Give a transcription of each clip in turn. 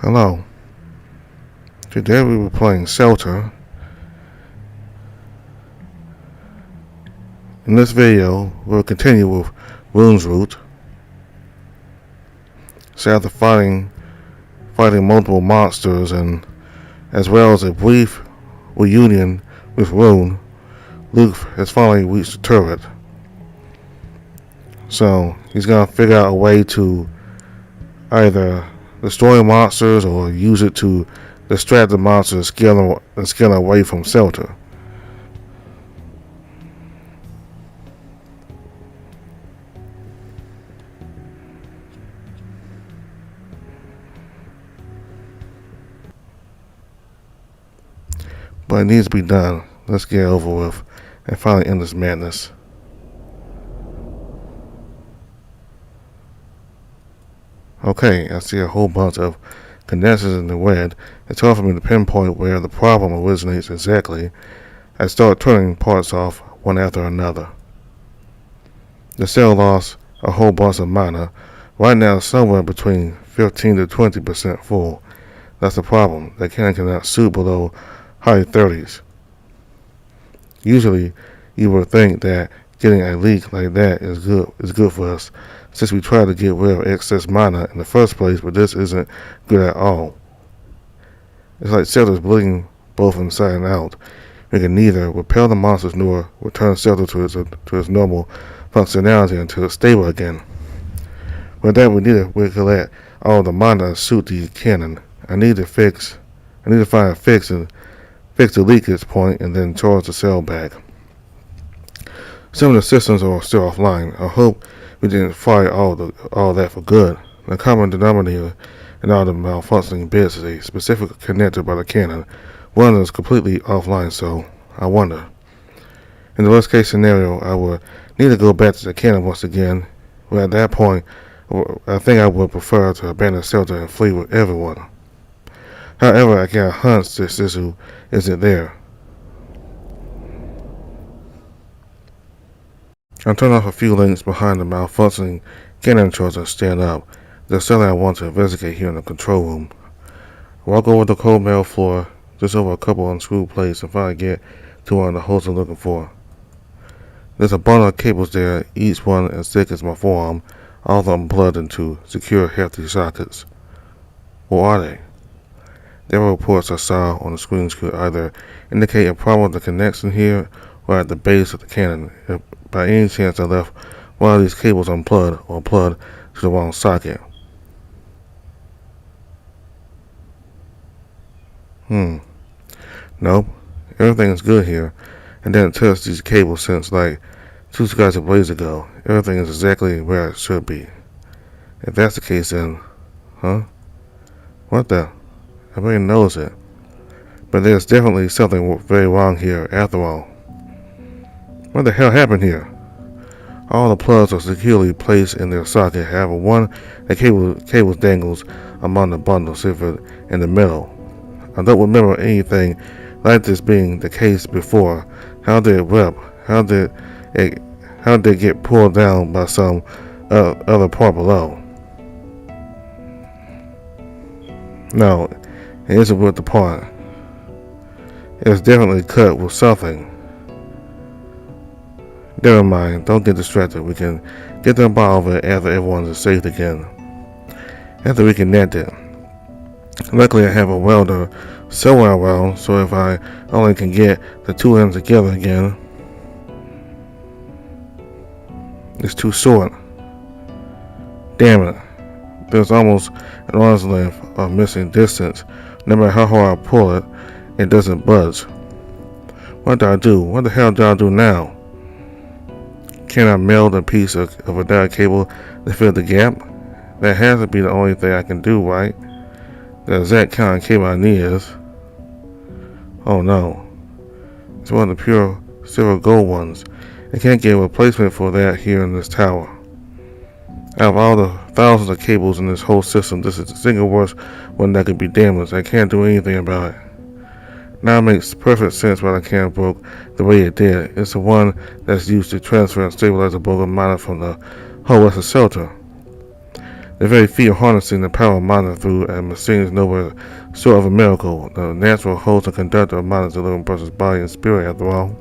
Hello. Today we were playing Shelter. In this video, we'll continue with Rune's route. So after fighting multiple monsters and as well as a brief reunion with Rune, Luke has finally reached the turret. So he's gonna figure out a way to either destroy monsters or use it to distract the monsters and scale away from Shelter. But it needs to be done. Let's get it over with and finally end this madness. Okay, I see a whole bunch of condensers in the red. It's hard for me to pinpoint where the problem originates exactly. I start turning parts off one after another. The cell lost a whole bunch of mana. Right now it's somewhere between 15 to 20% full. That's the problem. The cannon cannot shoot below high 30s. Usually you would think that getting a leak like that is good for us, since we try to get rid of excess mana in the first place, but this isn't good at all. It's like Shelter's bleeding both inside and out. We can neither repel the monsters nor return Shelter to its normal functionality until it's stable again. For that we need to recollect all the mana and shoot the cannon. I need to find a fix the leakage point and then charge the cell back. Some of the systems are still offline. I hope we didn't fire all that for good. The common denominator in all the malfunctioning bits is a specific connector by the cannon. One is completely offline, so I wonder. In the worst case scenario, I would need to go back to the cannon once again. But at that point, I think I would prefer to abandon Shelter and flee with everyone. However, I got a hunch this issue isn't there. I'll turn off a few links behind the malfunctioning cannon charge and stand up. There's something I want to investigate here in the control room. Walk over the cold metal floor, just over a couple unscrewed plates, and finally get to one of the holes I'm looking for. There's a bundle of cables there, each one as thick as my forearm, all of them plugged into secure, hefty sockets. What are they? The reports I saw on the screens could either indicate a problem with the connection here or at the base of the cannon. If by any chance I left one of these cables unplugged or plugged to the wrong socket. Nope. Everything is good here. I didn't touch these cables since like 2 skies a blaze ago. Everything is exactly where it should be. If that's the case then, what the? I really noticed it. But there's definitely something very wrong here after all. What the hell happened here? All the plugs are securely placed in their socket. However, the cable dangles among the bundles in the middle. I don't remember anything like this being the case before. How did it rip? How did it get pulled down by some other part below? No, it isn't with the part. It's definitely cut with something. Never mind, don't get distracted. We can get them bottom of it after everyone is safe again. After we connect it. Luckily I have a welder somewhere around, so if I only can get the two ends together again. It's too short. Damn it. There's almost an arm's length of missing distance. No matter how hard I pull it, it doesn't budge. What do I do? What the hell do I do now? Can I meld a piece of a data cable to fill the gap? That has to be the only thing I can do, right? The exact kind of cable I need is. Oh no. It's one of the pure silver gold ones. I can't get a replacement for that here in this tower. Out of all the thousands of cables in this whole system, this is the single worst one that could be damaged. I can't do anything about it. Now it makes perfect sense why the cannon broke the way it did. It's the one that's used to transfer and stabilize the broken mana from the whole rest of Shelter. The very feat of harnessing the power of mana through a machine is nowhere short of a miracle. The natural host and conductor of mana is a living person's body and spirit, after all.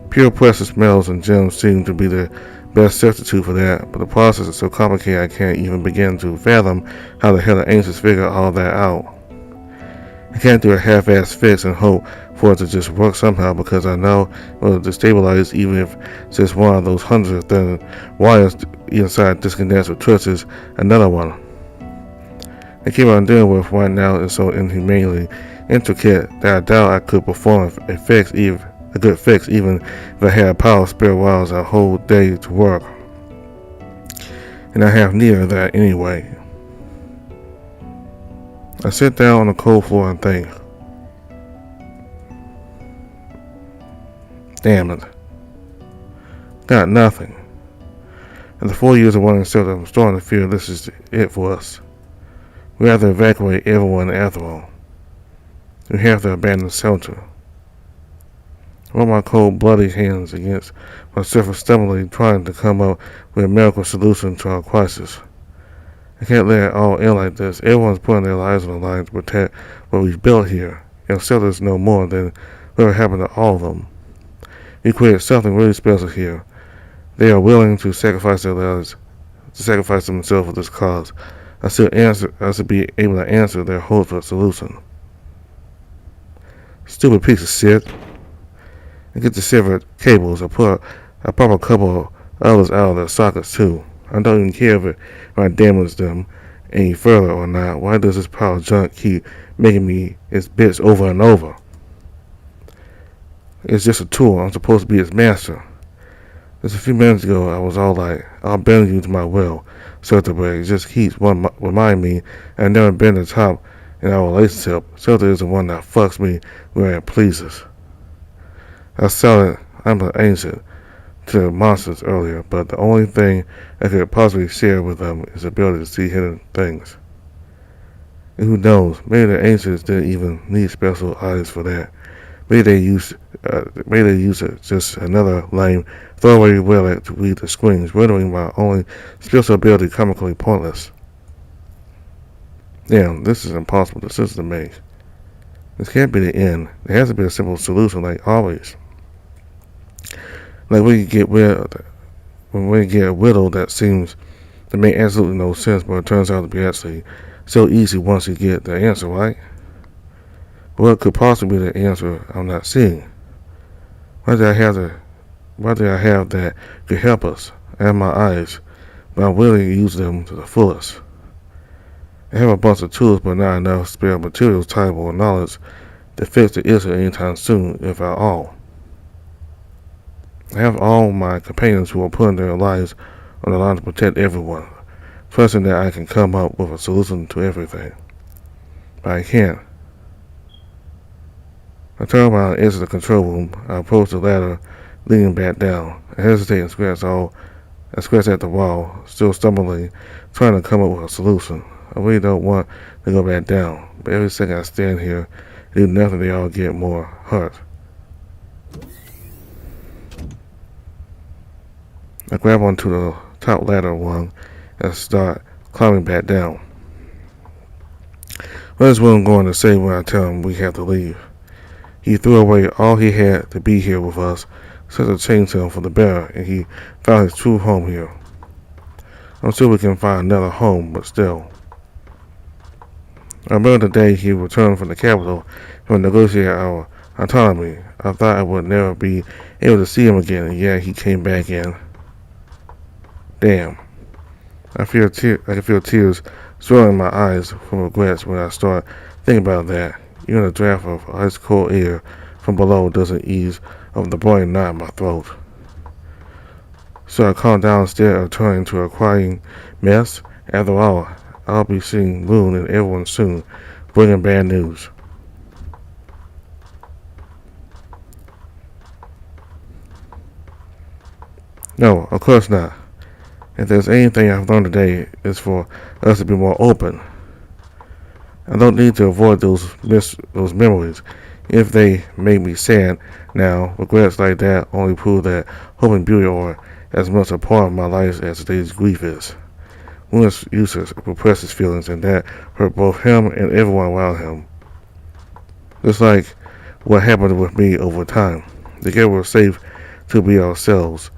Pure precious metals and gems seem to be the best substitute for that, but the process is so complicated I can't even begin to fathom how the hell the ancients figure all that out. I can't do a half-ass fix and hope for it to just work somehow, because I know it will destabilize even if just one of those hundreds of thin wires inside disconnects or twists another one. The keep I'm dealing with right now is so inhumanely intricate that I doubt I could perform a good fix even if I had power spare wires a whole day to work. And I have neither of that anyway. I sit down on the cold floor and think. Damn it. Got nothing. After 4 years of wanting shelter, I'm starting to feel this is it for us. We have to evacuate everyone after all. We have to abandon shelter. I rub my cold, bloody hands against myself, stubbornly trying to come up with a miracle solution to our crisis. I can't let it all end like this. Everyone's putting their lives on the line to protect what we've built here. And shelters no more than whatever happened to all of them. We created something really special here. They are willing to sacrifice their lives, to sacrifice themselves for this cause. I should be able to answer their hope for a solution. Stupid piece of shit. I get the severed cables. I pop a couple of others out of their sockets too. I don't even care if I damage them any further or not. Why does this pile of junk keep making me its bits over and over? It's just a tool. I'm supposed to be its master. Just a few minutes ago, I was all like, I'll bend you to my will. Shelter break just keeps remind me I've never been the top in our relationship. Shelter is the one that fucks me where it pleases. I saw it. I'm an ancient to the monsters earlier, but the only thing I could possibly share with them is the ability to see hidden things. And who knows, maybe the ancients didn't even need special eyes for that. Maybe they use it just another lame throwaway relic to read the screens, rendering my only special ability comically pointless. Damn, this is impossible decision to make. This can't be the end. There has to be a simple solution, like always. Like we get rid a riddle that seems to make absolutely no sense, but it turns out to be actually so easy once you get the answer, right? What could possibly be the answer I'm not seeing? Why did I have that could help us? I have my eyes, but I'm willing to use them to the fullest. I have a bunch of tools, but not enough spare materials, time, or knowledge to fix the issue anytime soon, if at all. I have all my companions who are putting their lives on the line to protect everyone, trusting that I can come up with a solution to everything. But I can't. I turn around and exit the control room. I approach the ladder, leaning back down. I hesitate and scratch at the wall, still stumbling, trying to come up with a solution. I really don't want to go back down, but every second I stand here and do nothing, they all get more hurt. I grab onto the top ladder rung and start climbing back down. What is Rune going to say when I tell him we have to leave? He threw away all he had to be here with us, such a change to him for the better, and he found his true home here. I'm sure we can find another home, but still. I remember the day he returned from the capital to negotiate our autonomy. I thought I would never be able to see him again, and yet he came back in. Damn. I can feel tears swelling in my eyes from regrets when I start thinking about that. Even a draft of ice cold air from below doesn't ease of the burning knot in my throat. So I calm down instead of turning to a crying mess. After all, I'll be seeing Rune and everyone soon, bringing bad news. No, of course not. If there's anything I've learned today, it's for us to be more open. I don't need to avoid those memories. If they make me sad now, regrets like that only prove that hope and beauty are as much a part of my life as today's grief is. Rune uses to repress his feelings, and that hurt both him and everyone around him. Just like what happened with me over time. Together we're safe to be ourselves.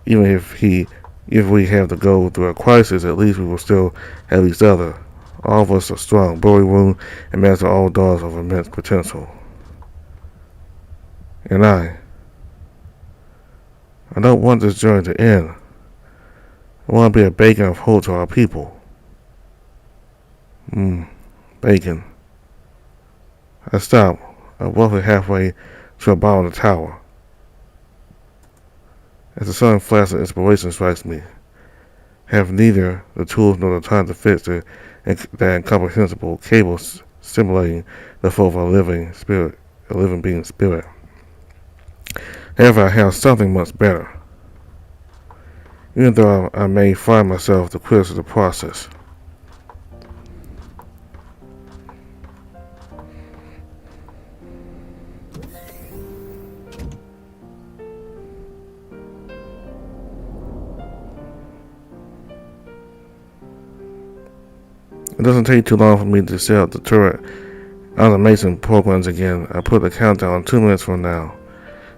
Even if we have to go through a crisis, at least we will still have each other. All of us are strong, Boy, Rune, and master all dogs of immense potential. And I don't want this journey to end. I want to be a beacon of hope to our people. Bacon. I stop, roughly halfway to the bottom of the tower. As the sun flashes, inspiration strikes me. Have neither the tools nor the time to fix the incomprehensible cable stimulating the flow of a living being spirit. However, I have something much better. Even though I may find myself the quickest of the process. It doesn't take too long for me to set up the turret automation programs again. I put the countdown on 2 minutes from now.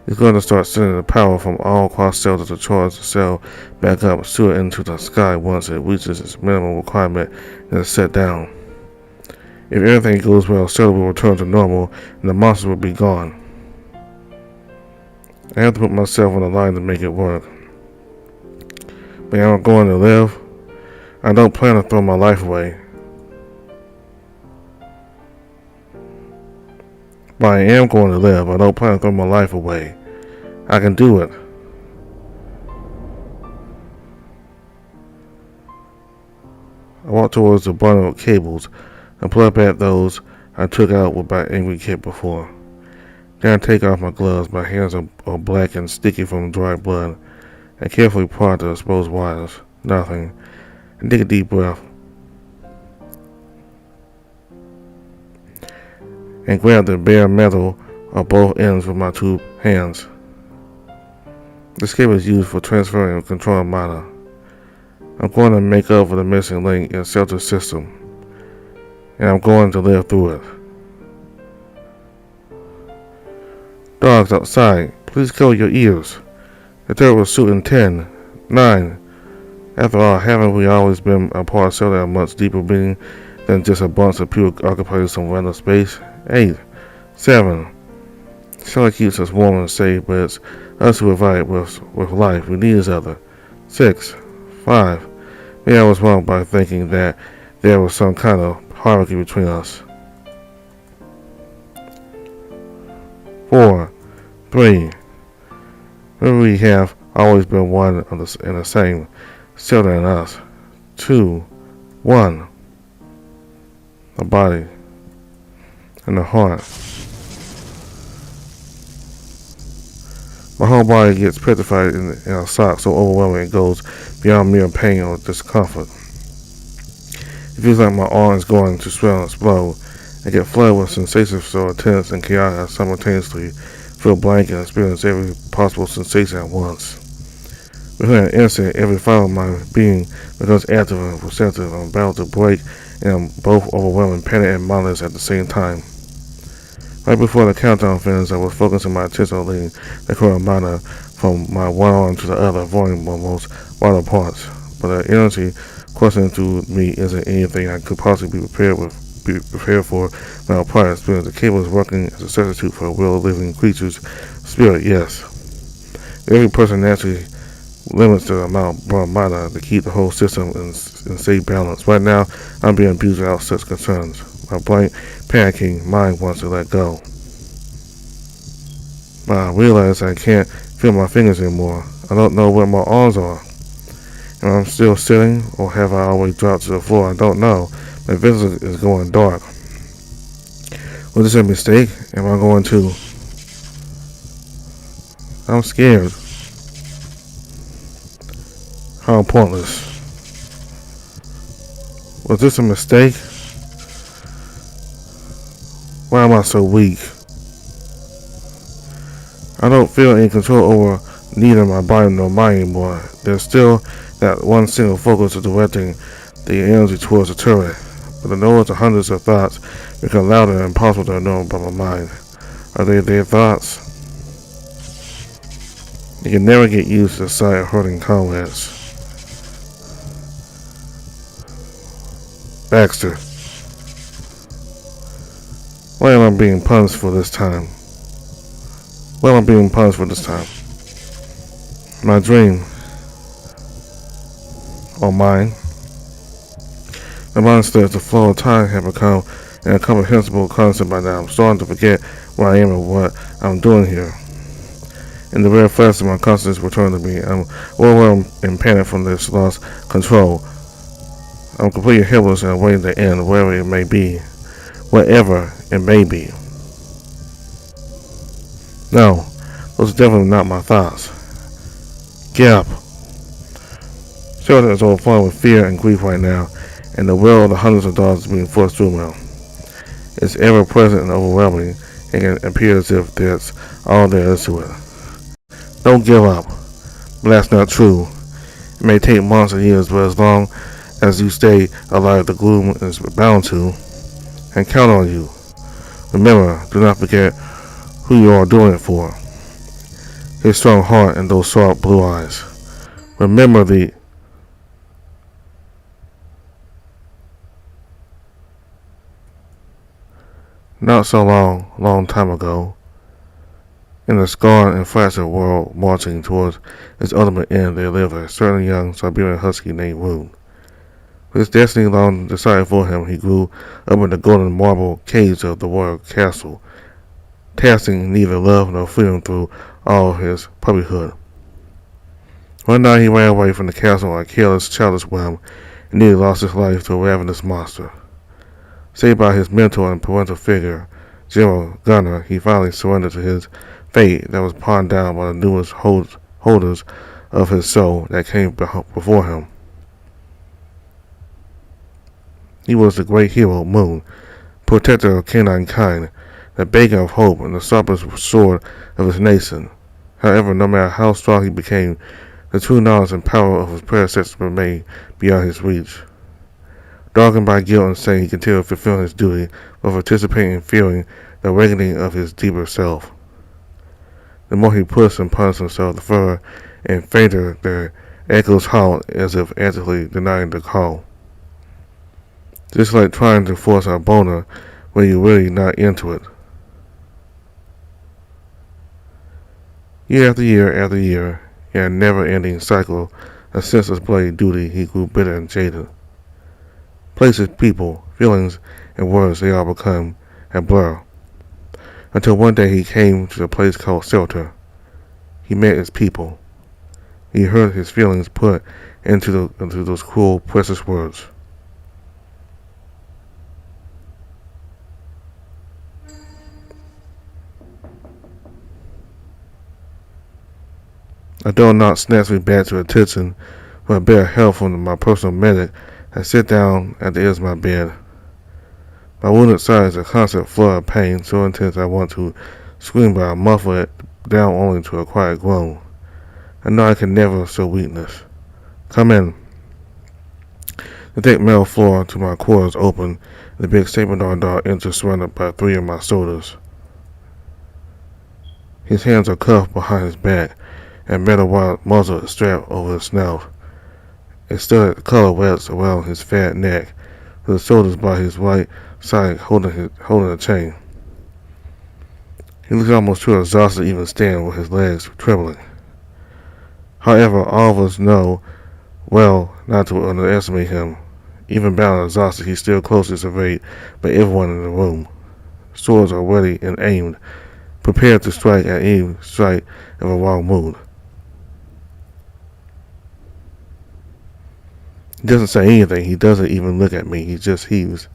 It's going to start sending the power from all cross cells to charge the cell back up, shoot it into the sky once it reaches its minimum requirement and is set down. If everything goes well, cell will return to normal and the monsters will be gone. I have to put myself on the line to make it work. But am I going to live? I don't plan to throw my life away. But I am going to live. I don't plan to throw my life away. I can do it. I walk towards the bundle of cables and pull up at those I took out with my angry kid before. Then I take off my gloves. My hands are black and sticky from dry blood. I carefully part the exposed wires. Nothing. I take a deep breath. And grab the bare metal of both ends with my two hands. This cable is used for transferring and controlling mana. I'm going to make up for the missing link in the shelter system. And I'm going to live through it. Dogs outside, please cover your ears. The turret will shoot in 10, 9. After all, haven't we always been a part of cellular a much deeper being than just a bunch of people occupying some random space? 8, 7. Cellular keeps us warm and safe, but it's us who provide with life. We need each other. 6, 5. Maybe I was wrong by thinking that there was some kind of hierarchy between us. 4, 3. Maybe we have always been one and the same, cellular in us. 2, 1. The body and the heart. My whole body gets petrified in a shock so overwhelming it goes beyond mere pain or discomfort. It feels like my arm is going to swell and explode. I get flooded with sensations so intense and chaotic I simultaneously feel blank and experience every possible sensation at once. Within an instant, every fiber of my being becomes active and receptive. I'm about to break, and I'm both overwhelming panic and mindless at the same time. Right before the countdown finished, I was focusing my attention on leading the current mana from my one arm to the other, avoiding my most vital parts. But the energy coursing through me isn't anything I could possibly be prepared for my prior experience. The cable is working as a substitute for a real living creature's spirit, yes. Every person naturally limits the amount of mana to keep the whole system in safe balance. Right now, I'm being abused without such concerns. My blank, panicking mind wants to let go. But I realize I can't feel my fingers anymore. I don't know where my arms are. Am I still sitting, or have I always dropped to the floor? I don't know. My vision is going dark. Was this a mistake? Am I going to? I'm scared. How pointless. Was this a mistake? Why am I so weak? I don't feel any control over neither my body nor mind anymore. There's still That one single focus of directing the energy towards the turret. But the noise of hundreds of thoughts become louder and impossible to ignore by my mind. Are they their thoughts? You can never get used to the sight of hurting comrades. Baxter, why am I being punished for this time? Why am I being punished for this time? My dream, or mine. The monster as the flow of time had become an incomprehensible concept by now. I'm starting to forget where I am and what I'm doing here. In the very flash of my consciousness returned to me, I'm overwhelmed and panicked from this lost control. I'm completely helpless and awaiting the end, wherever it may be. Whatever it may be. No, those are definitely not my thoughts. Get up. Sheridan is overflowing with fear and grief right now, and the will of the hundreds of dollars is being forced through him. It's ever present and overwhelming, and can appear as if that's all there is to it. Don't give up. But that's not true. It may take months and years, but as long as you stay alive, the gloom is bound to, and count on you. Remember, do not forget who you are doing it for. His strong heart and those sharp blue eyes. Remember the not so long time ago, in the scarred and fractured world marching towards its ultimate end, there lived a certain young Siberian husky named Rune. With his destiny long decided for him, he grew up in the golden marble caves of the royal castle, tasting neither love nor freedom through all his puppyhood. One night he ran away from the castle on a careless, childish whim, and nearly lost his life to a ravenous monster. Saved by his mentor and parental figure, General Gunner, he finally surrendered to his fate that was pawned down by the newest holders of his soul that came before him. He was the great hero, Moon, protector of canine kind, the beacon of hope, and the sharpest sword of his nation. However, no matter how strong he became, the true knowledge and power of his predecessors remained beyond his reach. Darkened by guilt and shame, he continued fulfilling his duty of participating and feeling the awakening of his deeper self. The more he pushed and punished himself, the further and fainter the echoes howled as if actively denying the call. Just like trying to force a boner when you're really not into it. Year after year, in a never-ending cycle of senseless bloody duty, he grew bitter and jaded. Places, people, feelings, and words, they all become a blur. Until one day he came to a place called shelter. He met his people. He heard his feelings put into those cruel, precious words. A dull knock snatched me back to attention with a bit of help from my personal medic. I sit down at the edge of my bed. My wounded side is a constant flood of pain, so intense I want to scream, but I muffle it down only to a quiet groan. I know I can never show weakness. Come in. The thick metal floor to my quarters open, and the big Saint Bernard dog enters surrounded by three of my soldiers. His hands are cuffed behind his back, and metal wire muzzle is strapped over his snout. A studded collar wraps around his fat neck, with his shoulders by his right side holding a chain. He looks almost too exhausted to even stand with his legs trembling. However, all of us know well not to underestimate him. Even bound and exhausted, he's still closely surveyed by everyone in the room. Swords are ready and aimed, prepared to strike at any strike of a wrong move. He doesn't say anything. He doesn't even look at me. He just heaves.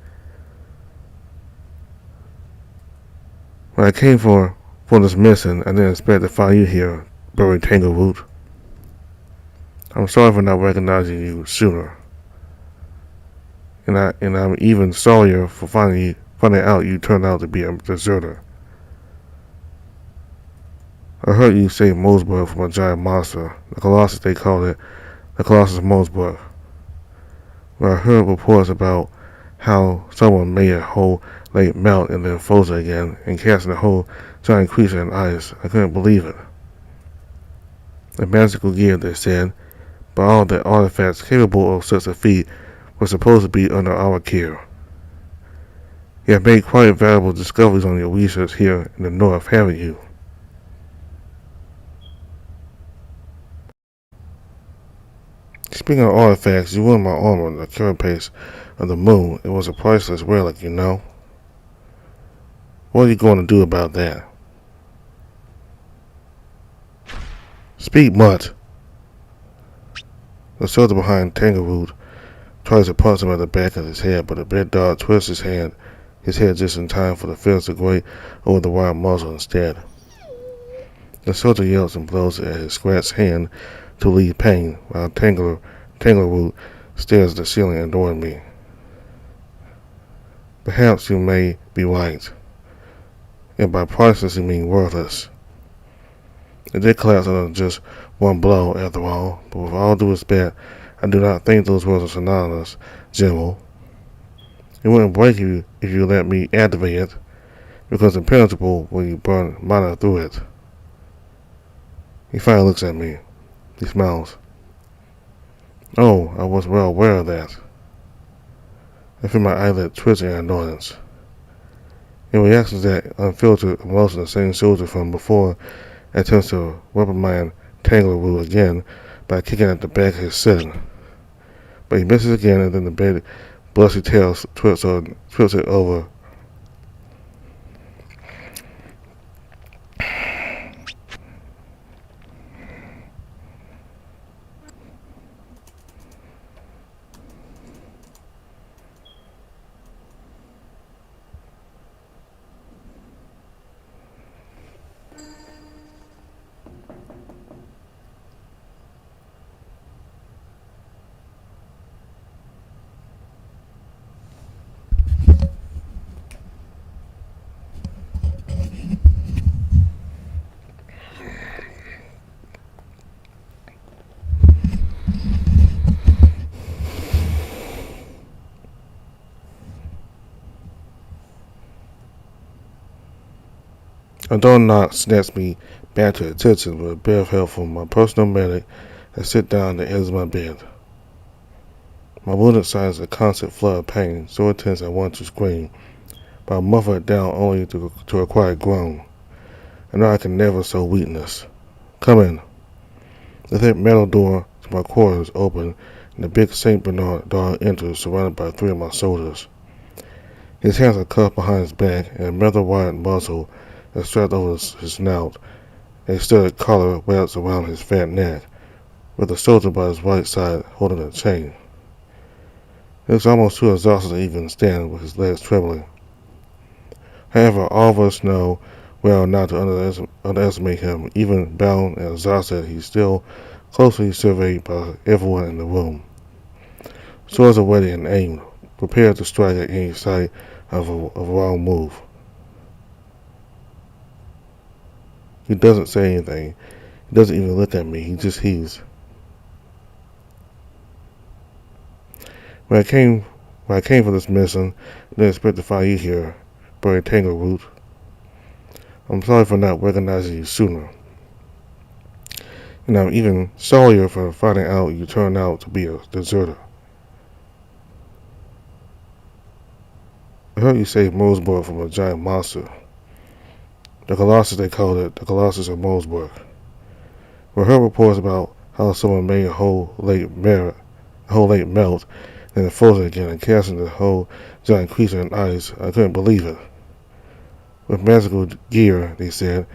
When I came for this mission, I didn't expect to find you here, buried Tangleroot. I'm sorry for not recognizing you sooner. And I'm even sorrier for finding out you turned out to be a deserter. I heard you say Moseborough from a giant monster. The Colossus, they called it the Colossus Mosebrook, where I heard reports about how someone made a whole lake melt and then froze it again, and casting a whole giant creature in ice. I couldn't believe it. The magical gear, they said, but all the artifacts capable of such a feat were supposed to be under our care. You have made quite valuable discoveries on your research here in the north, haven't you? Speaking of artifacts, you ruined my armor, the carapace of the moon. It was a priceless relic, you know. What are you going to do about that? Speak, mutt. The soldier behind Tangleroot tries to punch him at the back of his head, but the big dog twists his head just in time for the fist to grate over the wire muzzle instead. The soldier yells and blows at his scratched hand to relieve pain, while Tangleroot stares at the ceiling, adoring me. Perhaps you may be right, and by priceless you mean worthless. It did collapse under just one blow, after all, but with all due respect, I do not think those words are synonymous, General. It wouldn't break you if you let me activate it, because impenetrable when you burn mana through it. He finally looks at me. He smiles. Oh, I was well aware of that. I feel my eyelid twitch in annoyance. In reaction to that unfiltered emotion, the same soldier from before attempts to reprimand Tangleroot again by kicking at the back of his chin. But he misses again, and then the big blushy tail twists it over. A door knock snaps me back to attention with a bit of help from my personal medic. I sit down on the edge of my bed. My wounded side is a constant flood of pain, so intense I want to scream, but I muffle it down only to a quiet groan. I know I can never show weakness. Come in. The thick metal door to my quarters open, and the big St. Bernard dog enters, surrounded by 3 of my soldiers. His hands are cuffed behind his back, and a metal-wired muzzle is strapped over his snout. A studded collar wraps around his fat neck, with a soldier by his right side holding a chain. He looks almost too exhausted to even stand, with his legs trembling. However, all of us know well not to underestimate him. Even bound and exhausted, he's still closely surveyed by everyone in the room. Swords are ready and aimed, prepared to strike at any sight of a wrong move. He doesn't say anything. He doesn't even look at me. He just heaves. When I came for this mission, I didn't expect to find you here, buried Tangleroot. I'm sorry for not recognizing you sooner. And I'm even sorrier for finding out you turned out to be a deserter. I heard you saved Mosebrook from a giant monster. The Colossus, they called it, the Colossus of Mosebrook. We heard reports about how someone made a whole lake melt, and then froze it again, and casting the whole giant creature in ice. I couldn't believe it. With magical gear, they said,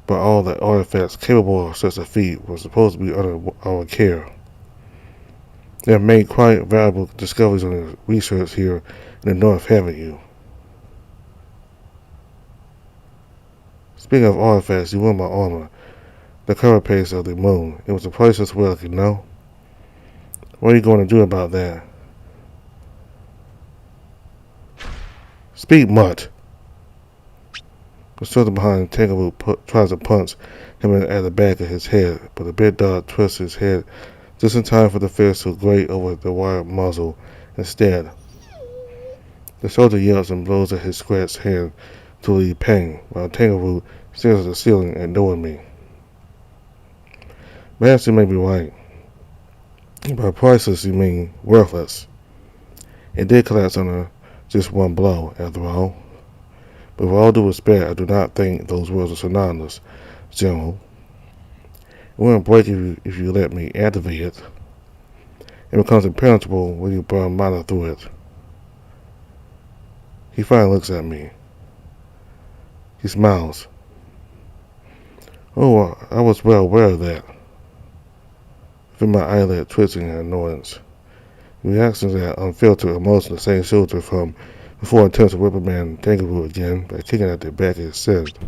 but all the artifacts capable of such a feat were supposed to be under our care. They have made quite valuable discoveries on your research here in the north, haven't you? Speaking of artifacts, you ruined my armor, the carapace of the moon. It was a priceless relic, you know. What are you going to do about that? Speak, mutt. The soldier behind Tangleroot tries to punch him at the back of his head, but the big dog twists his head just in time for the fist to grate over the wire muzzle. Instead, the soldier yells and blows at his scratched hand to relieve pain, while Tangleroot stares at the ceiling, ignoring me. Perhaps you may be right. By priceless, you mean worthless. It did collapse under just one blow, after all. But with all due respect, I do not think those words are synonymous, General. It wouldn't break if you let me activate it. It becomes impenetrable when you burn mana through it. He finally looks at me. He smiles. Oh, I was well aware of that. I feel my eyelid twitching in annoyance. The reactions that unfiltered emotion the same soldier from before attempts to whip a man Tangleroot again by kicking at the back of his head.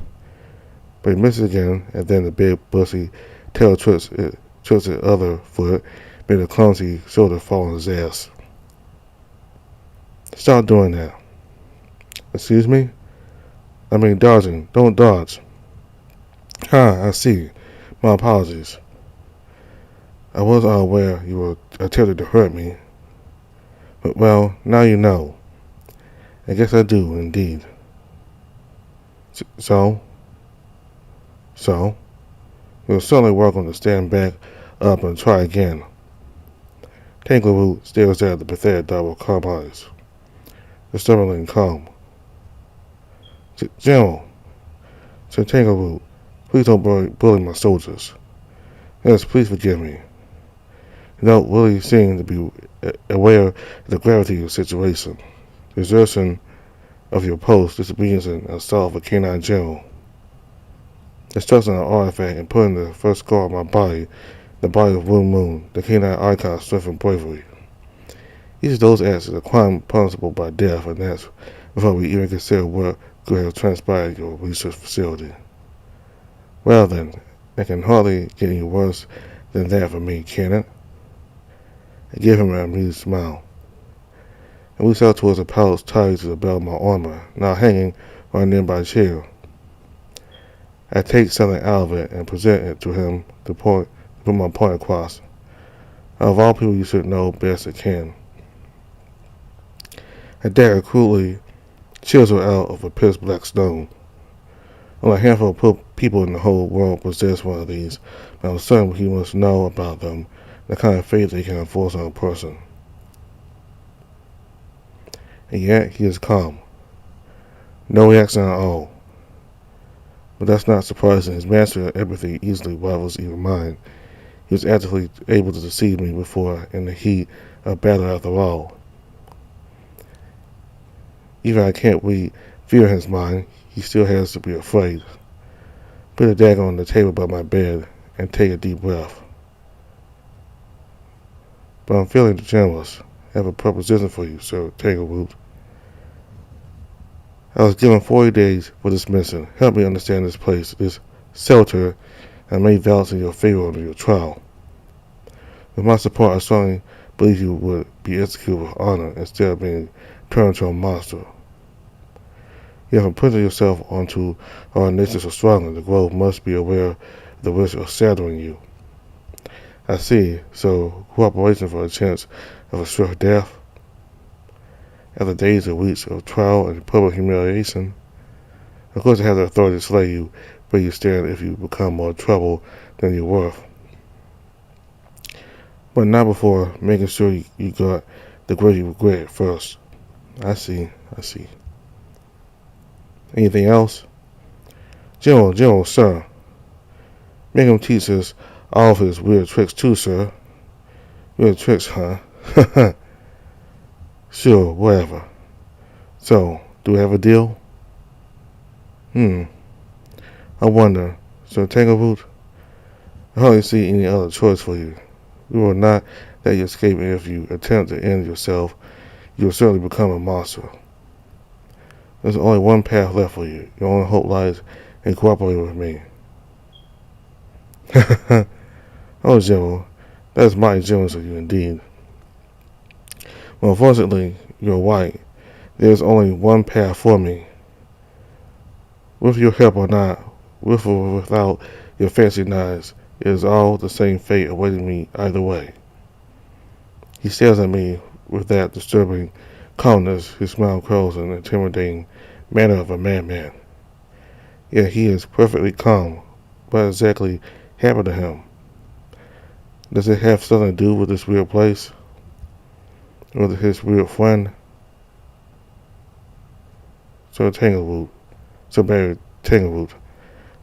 But he misses again, and then the big, bushy tail trips his other foot, made a clumsy shoulder fall on his ass. Stop doing that. Excuse me? I mean dodging. Don't dodge. I see. My apologies. I was unaware you were attempting to hurt me. But, well, now you know. I guess I do, indeed. So? You're certainly welcome to stand back up and try again. Tangleroot stares at the pathetic dog with calm eyes. Disturbingly calm. General, Sir Tangleroot, please don't bully my soldiers. Yes, please forgive me. You don't really seem to be aware of the gravity of the situation. Desertion of your post, disobedience, and assault of a canine general. Destruction of an artifact and putting the first scar on my body, the body of Rune, the canine icon of strength and bravery. Each of those acts is a crime punishable by death, and that's before we even consider what could have transpired at your research facility. Well then, it can hardly get any worse than that for me, can it? I gave him an amused smile. And we saw towards a pouch tied to the belt of my armor, now hanging on a nearby chair. I take something out of it and present it to him to put my point across. Out of all people, you should know best it can. A dagger crudely chiseled out of a pitch black stone. Only a handful of people in the whole world possess one of these, but I was certain he must know about them, the kind of fate they can enforce on a person. And yet he is calm. No reaction at all. But that's not surprising. His mastery of empathy easily rivals even mine. He was actively able to deceive me before in the heat of battle after all. Even I can't read fear in his mind, he still has to be afraid. Put a dagger on the table by my bed and take a deep breath. But I'm feeling generous. I have a proposition for you, Sir Tangleroot. I was given 40 days for this mission. Help me understand this place, this shelter, and may vouch in your favor under your trial. With my support, I strongly believe you would be executed with honor instead of being turned to a monster. You have imprinted yourself onto our nation so strongly, the Grove must be aware of the risk of shattering you. I see, so cooperation for a chance of a swift death? After days or weeks of trial and public humiliation, of course I have the authority to slay you where you stand if you become more trouble than you're worth. But not before making sure you got the grave you regret first. I see. Anything else? General, sir. Make him teach us all of his weird tricks too, sir. Weird tricks, huh? Sure, whatever. So, do we have a deal? I wonder, Sir Tangleroot, I hardly see any other choice for you. We will not let you escape, and if you attempt to end yourself, you will certainly become a monster. There's only one path left for you. Your only hope lies in cooperating with me. Oh, General, that is mighty generous of you indeed. Well, unfortunately, you're right. There is only one path for me. With your help or not, with or without your fancy knives, it is all the same fate awaiting me either way. He stares at me with that disturbing calmness. His smile curls in an intimidating manner of a madman. Yet he is perfectly calm. What exactly happened to him? Does it have something to do with this weird place? Or with his weird friend? So Tanglewood. So Barry Tanglewood.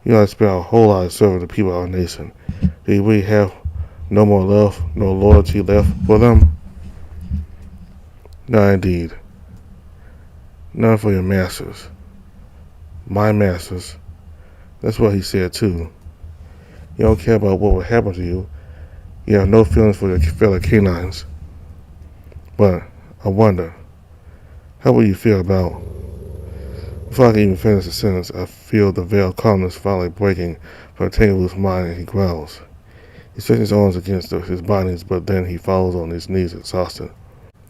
You know, I spent a whole lot of serving the people of our nation. Do you really have no more love, no loyalty left for them? No, indeed. None for your masters. My masters. That's what he said, too. You don't care about what will happen to you. You have no feelings for your fellow canines. But I wonder, how will you feel about... Before I can even finish the sentence, I feel the veiled calmness finally breaking from Tanglewood's mind, and he growls. He stretches his arms against his bodies, but then he falls on his knees exhausted.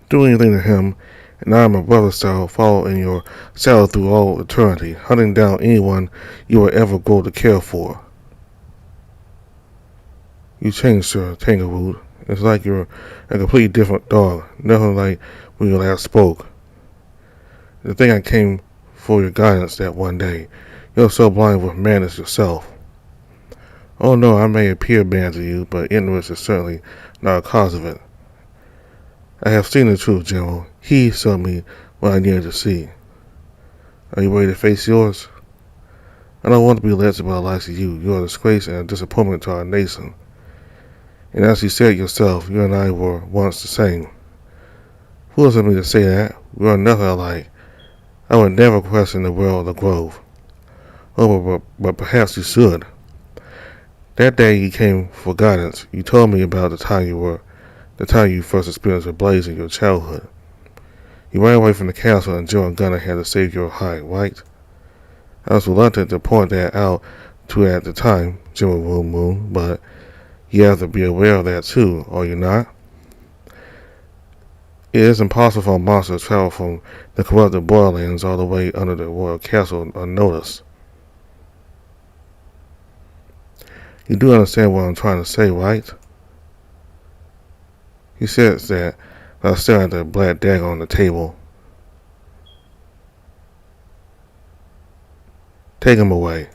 Do anything to him, and I, my brother shall follow in your shadow through all eternity, hunting down anyone you will ever grow to care for. You changed, Sir Tanglewood. It's like you're a completely different dog, nothing like when you last spoke. The thing I came for your guidance that one day. You're so blind with madness yourself. Oh no, I may appear bad to you, but ignorance is certainly not a cause of it. I have seen the truth, General. He showed me what I needed to see. Are you ready to face yours? I don't want to be led by the likes of you. You are a disgrace and a disappointment to our nation. And as you said yourself, you and I were once the same. Foolish of me to say that. We are nothing alike. I would never question the will of the Grove. Oh, but perhaps you should. That day you came for guidance. You told me about the time you first experienced a blaze in your childhood. You ran away from the castle and Joe and Gunner had to save your hide, right? I was reluctant to point that out to at the time, General Moon, but you have to be aware of that too, are you not? It is impossible for a monster to travel from the corrupted Borderlands all the way under the royal castle unnoticed. You do understand what I'm trying to say, right? He says that while staring at the black dagger on the table. Take him away.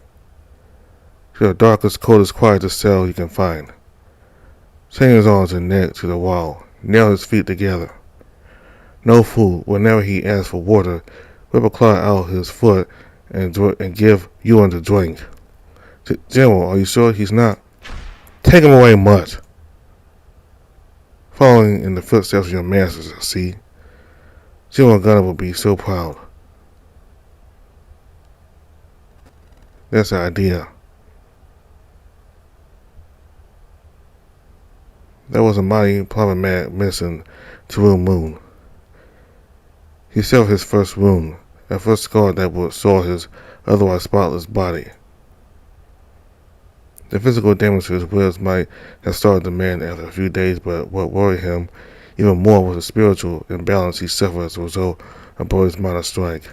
To the darkest, coldest, quietest cell you can find. Chain his arms and neck to the wall. Nail his feet together. No food. Whenever he asks for water, rip a claw out his foot and give Ewan to drink. General, are you sure he's not? Take him away, Mutt. Following in the footsteps of your masters, see? General Gunner will be so proud. That's the idea. That was a mighty problematic medicine to Rune Moon. He set his first wound, a first scar that would soil his otherwise spotless body. The physical damage to his ribs might have started the man after a few days, but what worried him even more was the spiritual imbalance he suffered as a result of Brody's minor strike.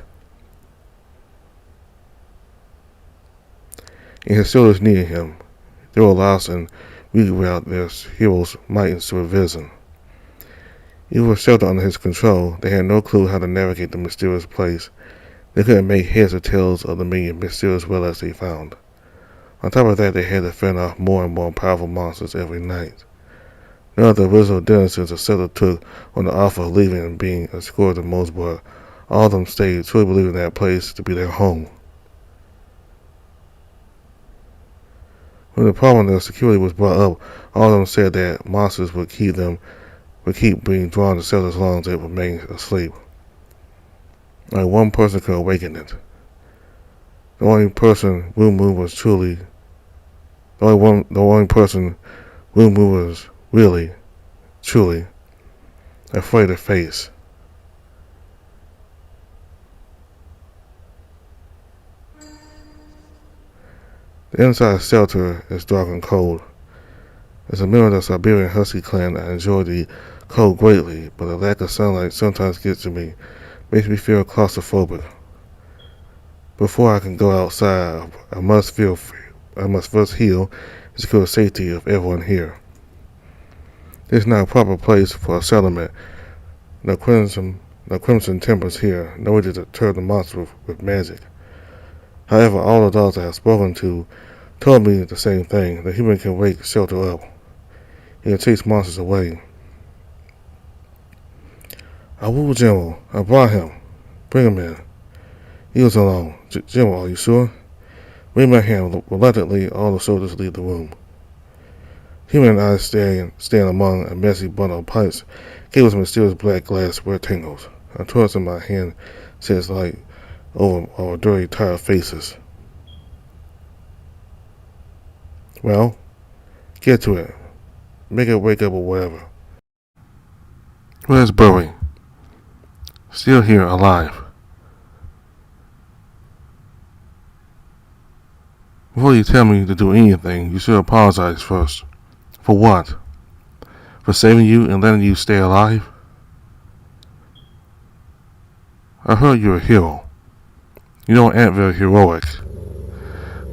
And his soldiers needed him. They were lost and weak without their hero's might and supervision. Even with shelter under his control, they had no clue how to navigate the mysterious place. They couldn't make heads or tails of the many mysterious relics they found. On top of that, they had to fend off more and more powerful monsters every night. None of the original denizens except took on the offer of leaving and being escorted to Mosburg. All of them stayed, truly believing that place to be their home. When the problem of security was brought up, all of them said that monsters would keep being drawn to cells as long as they remained asleep. Only one person could awaken it. The only person Rune Moon was really, truly afraid to face. The inside shelter is dark and cold. As a member of the Siberian Husky clan, I enjoy the cold greatly, but the lack of sunlight sometimes gets to me, makes me feel claustrophobic. Before I can go outside, I must first heal and secure the safety of everyone here. It's not a proper place for a settlement. No crimson tempers here, no way to deter the monster with magic. However, all the dogs I have spoken to told me the same thing. The human can wake shelter up. He can chase monsters away. I wooed Jimmo. I brought him. Bring him in. He was alone. Jimmo, are you sure? Wave my hand. Reluctantly, all the soldiers leave the room. Human and I stand among a messy bundle of pipes, gave us mysterious black glass rectangles. A torch in my hand sheds light over our dirty, tired faces. Well, get to it. Make it wake up or whatever. Where's Burry? Still here, alive. Before you tell me to do anything, you should apologize first. For what? For saving you and letting you stay alive? I heard you're a hero. You don't act very heroic.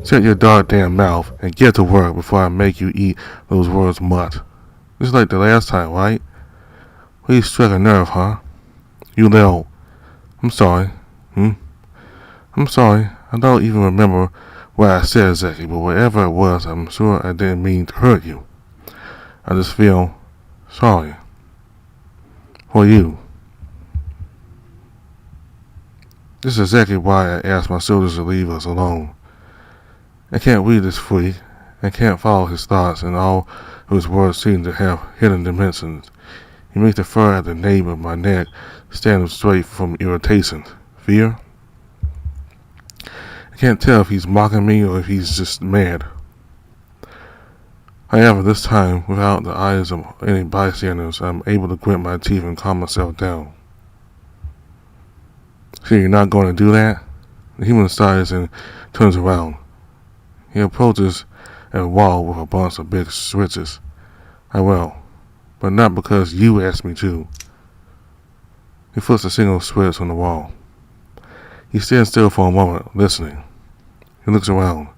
Shut your dark damn mouth and get to work before I make you eat those words mutt. Just like the last time, right? Please struck a nerve, huh? You little. I'm sorry. I'm sorry. I don't even remember what I said exactly, but whatever it was, I'm sure I didn't mean to hurt you. I just feel sorry for you. This is exactly why I asked my soldiers to leave us alone. I can't read this freak. I can't follow his thoughts, and all of his words seem to have hidden dimensions. He makes the fur at the nape of my neck stand up straight from irritation. Fear? I can't tell if he's mocking me or if he's just mad. However, this time, without the eyes of any bystanders, I'm able to grit my teeth and calm myself down. So you're not going to do that? The human sighs and turns around. He approaches a wall with a bunch of big switches. I will, but not because you asked me to. He flips a single switch on the wall. He stands still for a moment, listening. He looks around.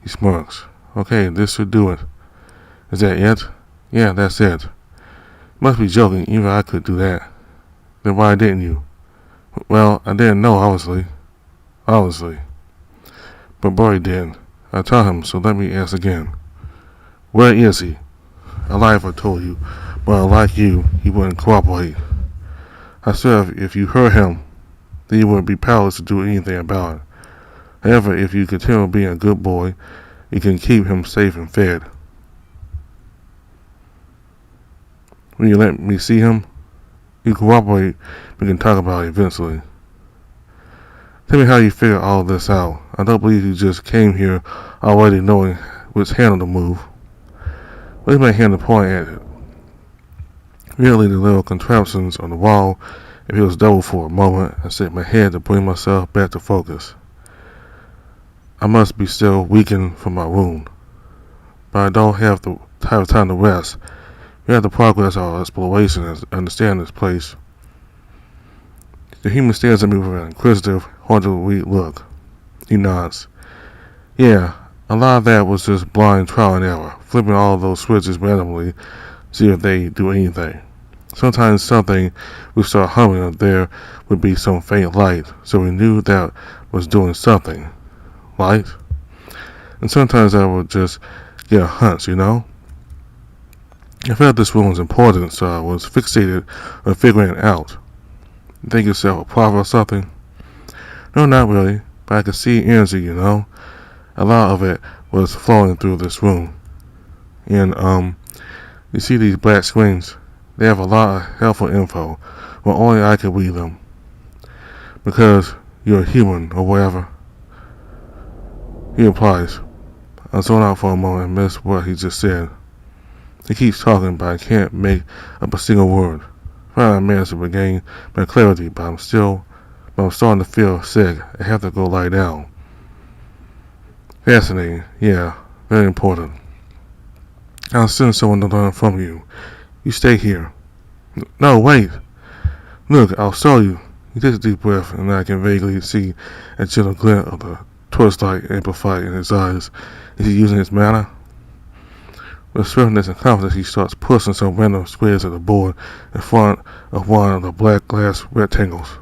He smirks. Okay, this should do it. Is that it? Yeah, that's it. You must be joking, even I could do that. Then why didn't you? Well, I didn't know, obviously. But Burry did. I told him, so let me ask again. Where is he? I lied if I told you, but like you, he wouldn't cooperate. I swear if you hurt him, then you would be powerless to do anything about it. However, if you continue being a good boy, you can keep him safe and fed. Will you let me see him? You cooperate, we can talk about it eventually. Tell me how you figure all this out. I don't believe you just came here already knowing which handle to move. Where's my hand to point at it? Really, the little contraptions on the wall, if it was double for a moment, I set my head to bring myself back to focus. I must be still weakened from my wound, but I don't have time to rest. We have to progress our exploration and understand this place. The human stares at me with an inquisitive, hard-to-read look. He nods. Yeah, a lot of that was just blind trial and error, flipping all those switches randomly, see if they do anything. Sometimes something would start humming and there would be some faint light, so we knew that was doing something. Light? And sometimes I would just get a hunch, you know? I felt this room was important, so I was fixated on figuring it out. You think yourself a prophet or something? No, not really, but I could see energy, you know? A lot of it was flowing through this room. And, you see these black screens? They have a lot of helpful info, but only I could read them. Because you're a human, or whatever. He replies. I zone out for a moment and miss what he just said. He keeps talking, but I can't make up a single word. Finally, I manage to regain my clarity, but I'm starting to feel sick. I have to go lie down. Fascinating, yeah, very important. I'll send someone to learn from you. You stay here. No, wait. Look, I'll show you. He takes a deep breath, and I can vaguely see a gentle glint of the torchlight amplified in his eyes. Is he using his mana? With swiftness and confidence, he starts pushing some random squares of the board in front of one of the black glass rectangles.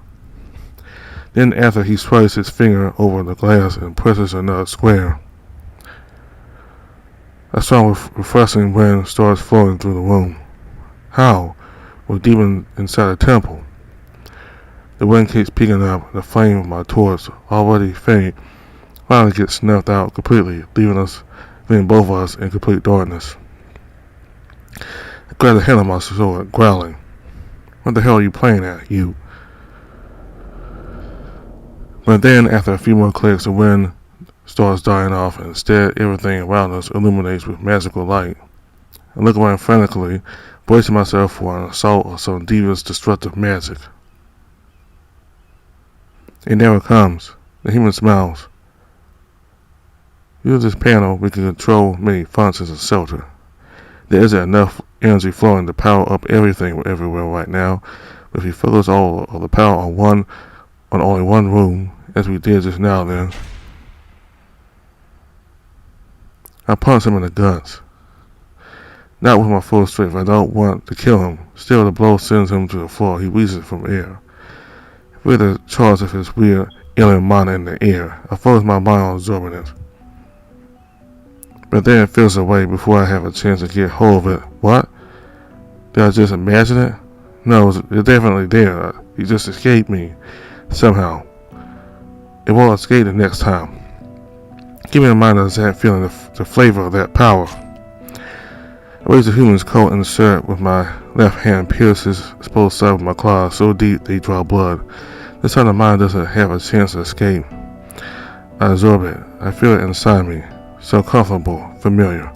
Then after he swipes his finger over the glass and presses another square, a strong refreshing wind starts flowing through the room. How? We're deep inside the temple. The wind keeps picking up, and the flame of my torch, already faint, finally gets snuffed out completely, leaving both of us in complete darkness. I grab the handle of my sword, growling. What the hell are you playing at, you? But then, after a few more clicks, the wind starts dying off, and instead everything around us illuminates with magical light. I look around frantically, bracing myself for an assault of some devious, destructive magic. It never comes. The human smiles. Use this panel, we can control many functions of shelter. There isn't enough energy flowing to power up everything everywhere right now, but if we focus all of the power on only one room, as we did just now then, I punch him in the guts. Not with my full strength, I don't want to kill him. Still, the blow sends him to the floor. He wheezes from air. With the charge of his weird alien mana in the air, I focus my mind on absorbing it. But then it fills away before I have a chance to get hold of it. What? Did I just imagine it? No, it's definitely there. He just escaped me. Somehow. It won't escape the next time. Keep in mind that feeling, the flavor of that power. I raise the human's coat and shirt with my left hand, pierce his exposed side with my claws so deep they draw blood. This time the mind doesn't have a chance to escape. I absorb it. I feel it inside me. So comfortable, familiar.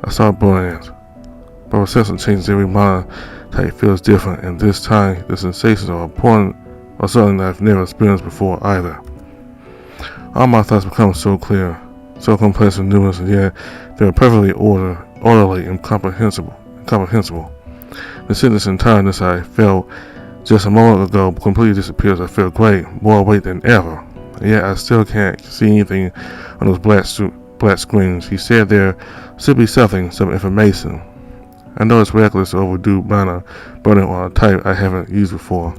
I start burning it. But perception changes every mind type feels different, and this time the sensations are important or something that I've never experienced before either. All my thoughts become so clear, so complex and numerous, and yet they are perfectly orderly and comprehensible. The sentence and tiredness I felt just a moment ago completely disappears. I feel great, more awake than ever, and yet I still can't see anything on those black screens. He said there should be some information. I know it's reckless to overdo mana burning on a type I haven't used before,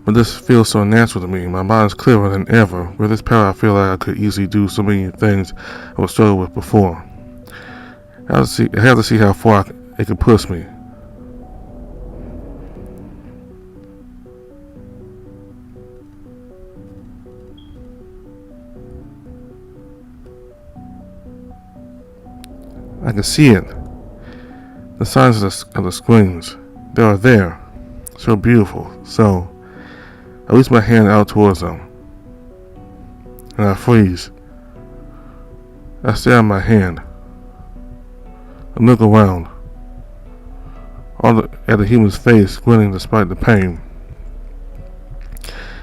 but this feels so natural to me. My mind is clearer than ever. With this power, I feel like I could easily do so many things I was struggling with before. I have to see how far it can push me. I can see it. The signs of the screens. They are there. So beautiful. So, I reach my hand out towards them. And I freeze. I stare at my hand. I look around. At the human's face, grinning despite the pain.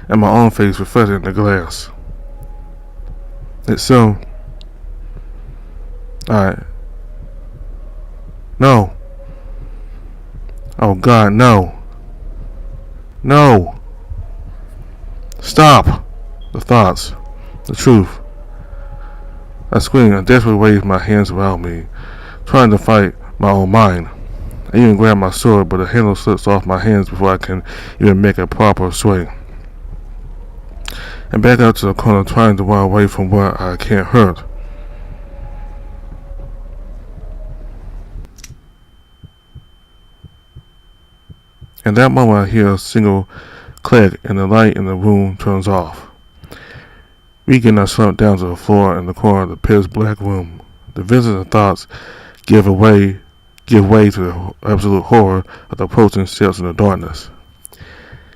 And my own face reflected in the glass. It's so... No. Oh God, no. No. Stop. The thoughts. The truth. I scream and desperately wave my hands around me, trying to fight my own mind. I even grab my sword, but the handle slips off my hands before I can even make a proper swing. And back out to the corner, trying to run away from where I can't hurt. In that moment, I hear a single click, and the light in the room turns off. Weakened, I slump down to the floor in the corner of the pitch black room. The visions and thoughts give way to the absolute horror of the approaching steps in the darkness.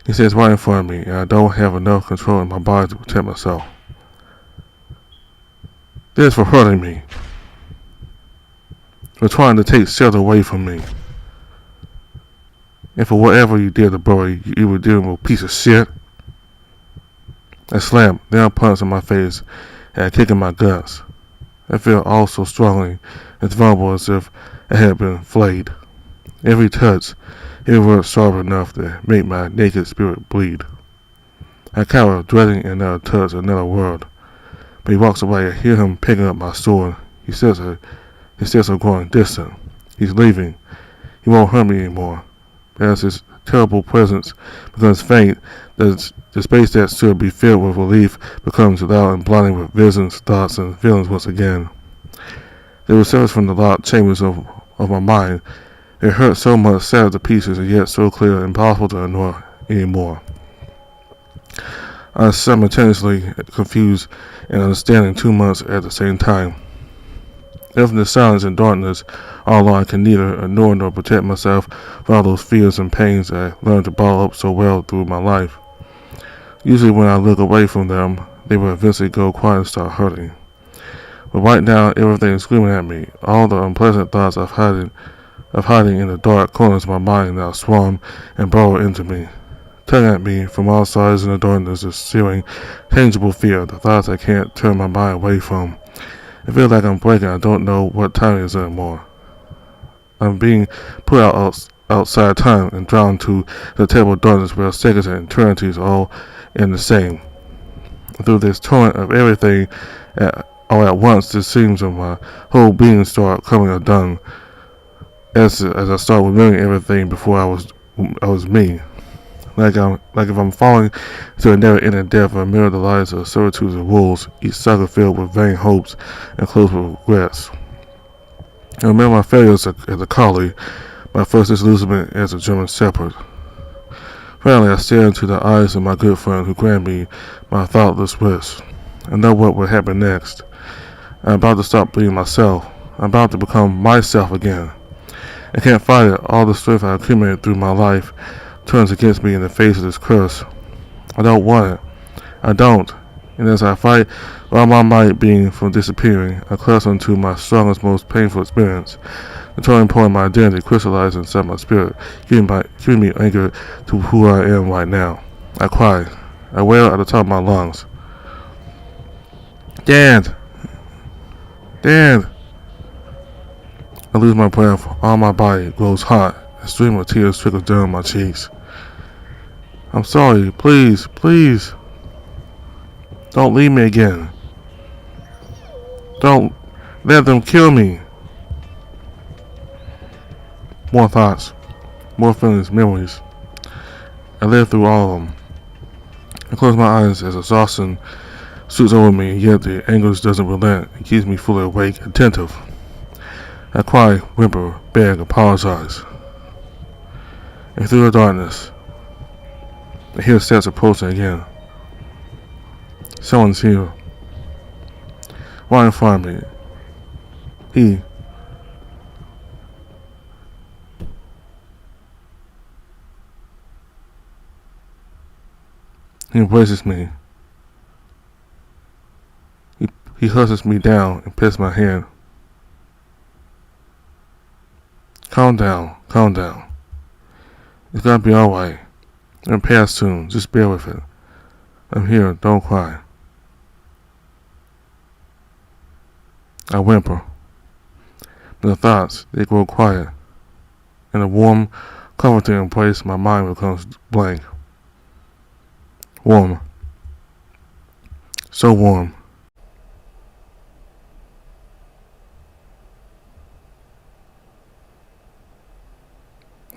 He says right in front of me, and I don't have enough control in my body to protect myself. This is for hurting me. For trying to take shelter away from me. And for whatever you did to Brody, you were doing a piece of shit. I slam, then I punch in my face, and I kick in my guts. I feel all so strongly and vulnerable as if I had been flayed. Every touch, every word sharp enough to make my naked spirit bleed. I cower, dreading another touch, another word. But he walks away. I hear him picking up my sword. He says His steps are growing distant. He's leaving. He won't hurt me anymore. As his terrible presence becomes faint, the space that should be filled with relief becomes loud and blinding with visions, thoughts, and feelings once again. They were severed from the locked chambers of my mind. It hurt so much, shattered to pieces, and yet so clear and impossible to ignore anymore. I was simultaneously confused and understanding 2 months at the same time. Left in the silence and darkness, all alone I can neither ignore nor protect myself from all those fears and pains I learned to bottle up so well through my life. Usually when I look away from them, they will eventually go quiet and start hurting. But right now, everything is screaming at me. All the unpleasant thoughts of hiding in the dark corners of my mind now swarm and burrow into me, tugging at me from all sides in the darkness, this searing, tangible fear, the thoughts I can't turn my mind away from. I feel like I'm breaking. I don't know what time it is anymore. I'm being put outside time and drawn to the terrible darkness where seconds and eternities are all in the same. Through this torrent of everything all at once, it seems of my whole being start coming undone. As I start remembering everything before I was me. Like if I'm falling to a never-ending death, I mirror the lives of servitudes and wolves, each cycle filled with vain hopes and closed with regrets. I remember my failures as a collie, my first disillusionment as a German shepherd. Finally, I stare into the eyes of my good friend who granted me my thoughtless wish. I know what will happen next. I'm about to stop being myself. I'm about to become myself again. I can't fight it. All the strength I accumulated through my life turns against me in the face of this curse. I don't want it. I don't. And as I fight all my might being from disappearing, I clutch onto my strongest, most painful experience. The turning point of my identity crystallized inside my spirit, giving me anchor to who I am right now. I cry. I wail at the top of my lungs. Dad! Dad! I lose my breath. All my body grows hot. A stream of tears trickles down my cheeks. I'm sorry. Please, please. Don't leave me again. Don't let them kill me. More thoughts. More feelings, memories. I live through all of them. I close my eyes as exhaustion suits over me, yet the anguish doesn't relent. It keeps me fully awake, attentive. I cry, whimper, beg, apologize. And through the darkness, I hear steps approaching again. Someone's here. Right in front of me. He embraces me. He hushes me down and pats my hand. Calm down, calm down. It's gonna be alright. It'll pass soon. Just bear with it. I'm here. Don't cry. I whimper. But the thoughts, they grow quiet. In a warm, comforting embrace, my mind becomes blank. Warm. So warm.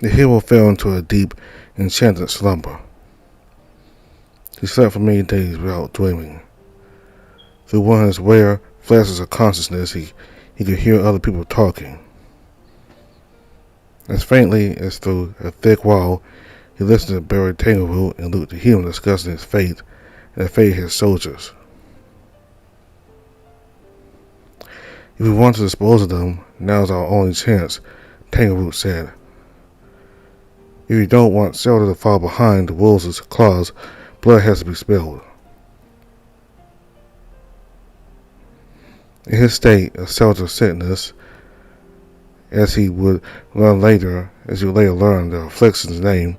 The hero fell into a deep, enchanted slumber. He slept for many days without dreaming. Through one of his rare flashes of consciousness, he could hear other people talking. As faintly as through a thick wall, he listened to Barry Tangleroot and looked at him discussing his fate and the fate of his soldiers. If we want to dispose of them, now's our only chance, Tangleroot said. If you don't want Zelda to fall behind the wolves' claws, blood has to be spilled. In his state of Zelda's sickness, as he would learn later, the affliction's name,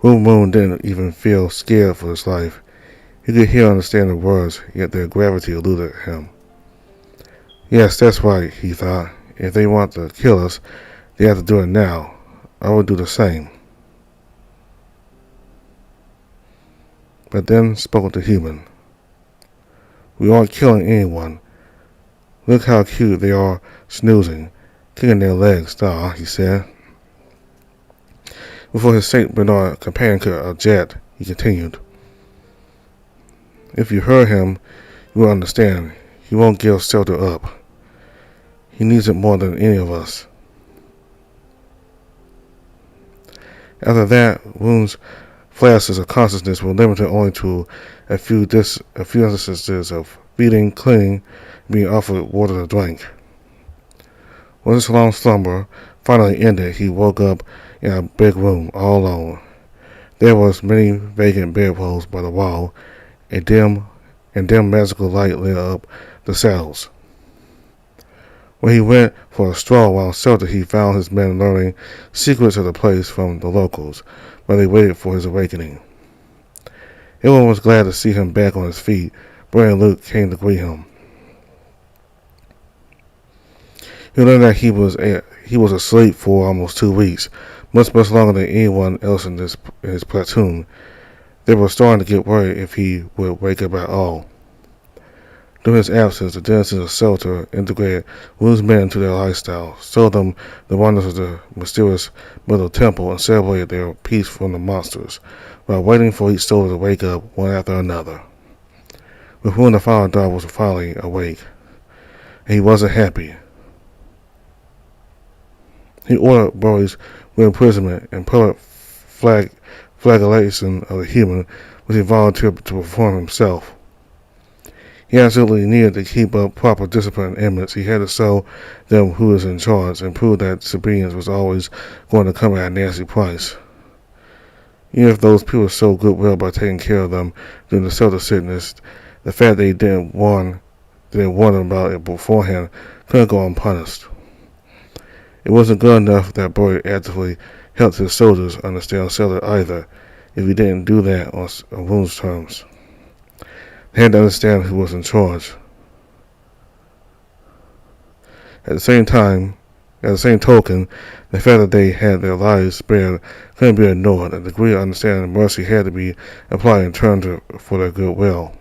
Rune didn't even feel scared for his life. He could hear and understand the words, yet their gravity eluded him. Yes, that's right, he thought. If they want to kill us, they have to do it now. I would do the same. But then spoke the human. We aren't killing anyone. Look how cute they are snoozing. kicking their legs, he said. Before his St. Bernard companion could object, he continued, "If you heard him, you will understand. He won't give shelter up. He needs it more than any of us." After that, Rune's flashes of consciousness were limited only to a few instances of feeding, cleaning, and being offered water to drink. When his long slumber finally ended, he woke up in a big room, all alone. There was many vacant bedposts by the wall, and dim magical light lit up the shadows. When he went for a stroll around shelter, he found his men learning secrets of the place from the locals, while they waited for his awakening. Everyone was glad to see him back on his feet. Bray and Luke came to greet him. He learned that he was asleep for almost 2 weeks, much longer than anyone else in his platoon. They were starting to get worried if he would wake up at all. During his absence, the denizens of shelter integrated Rune's men into their lifestyle, showed them the wonders of the mysterious middle temple, and celebrated their peace from the monsters, while waiting for each soldier to wake up one after another. With Rune, the final dog was finally awake, and he wasn't happy. He ordered Burry's imprisonment and public flagellation of the human, which he volunteered to perform himself. He absolutely needed to keep up proper discipline in inmates. He had to show them who was in charge and prove that disobedience was always going to come at a nasty price. Even if those people showed goodwill by taking care of them during the shelter sickness, the fact they didn't warn them about it beforehand couldn't go unpunished. It wasn't good enough that Burry actively helped his soldiers understand shelter either, if he didn't do that on Rune's terms. They had to understand who was in charge. At the same token, the fact that they had their lives spared couldn't be ignored. A degree of understanding and mercy had to be applied in turn for their goodwill.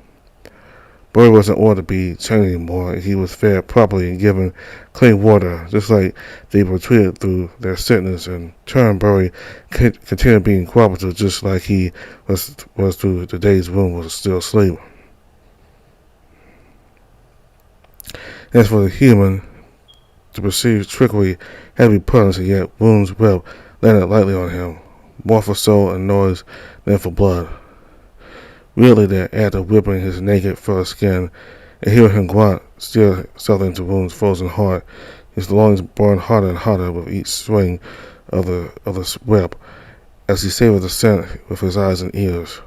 Burry wasn't ordered to be chained anymore. He was fed properly and given clean water, just like they were treated through their sickness. In turn, Burry continued being cooperative, just like he was through the days Rune was still asleep. As for the human, the perceived trickery had to be punished, and yet Rune's whip landed lightly on him, more for soul and noise than for blood. Really, the act of whipping his naked fur skin and hearing him grunt still something to Rune's frozen heart. His lungs burned hotter and hotter with each swing of the whip, as he savored the scent with his eyes and ears.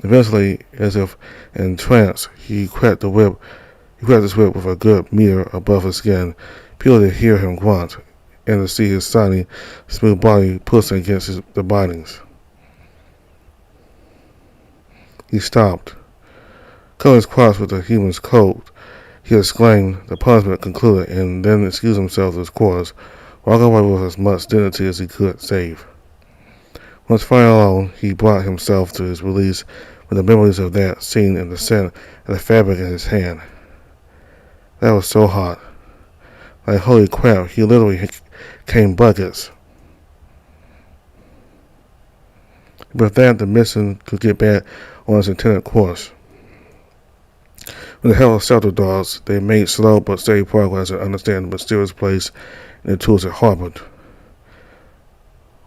Eventually, as if in trance, he cracked his whip with a good meter above his skin, purely to hear him grunt, and to see his shiny, smooth body pushing against the bindings. He stopped. Covering his crotch with the human's coat, he exclaimed the punishment concluded, and then excused himself to his quarters, walking away with as much dignity as he could save. Once finally alone, he brought himself to his release with the memories of that scene and the scent of the fabric in his hand. That was so hot. Like holy crap, he literally came buckets. With that, the mission could get back on its intended course. With the help of shelter dogs, they made slow but steady progress in understanding the mysterious place and the tools it harbored.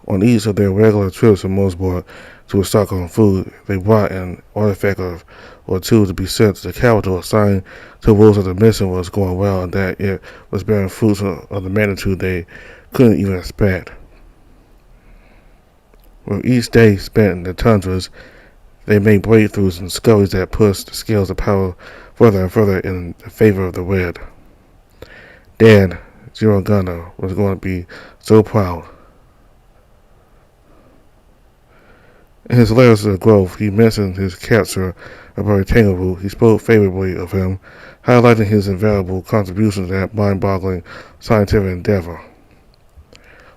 On each of their regular trips from Mosborg to restock on food, they brought an artifact or two to be sent to the capital, a sign to the rules of the mission was going well and that it was bearing fruits of the magnitude they couldn't even expect. With each day spent in the tundras, they made breakthroughs and discoveries that pushed the scales of power further and further in favor of the red. Dad, Zero Gunner, was going to be so proud. In his letters to the Grove, he mentioned his capture of Burry Tangle. He spoke favorably of him, highlighting his invaluable contribution to that mind-boggling scientific endeavor.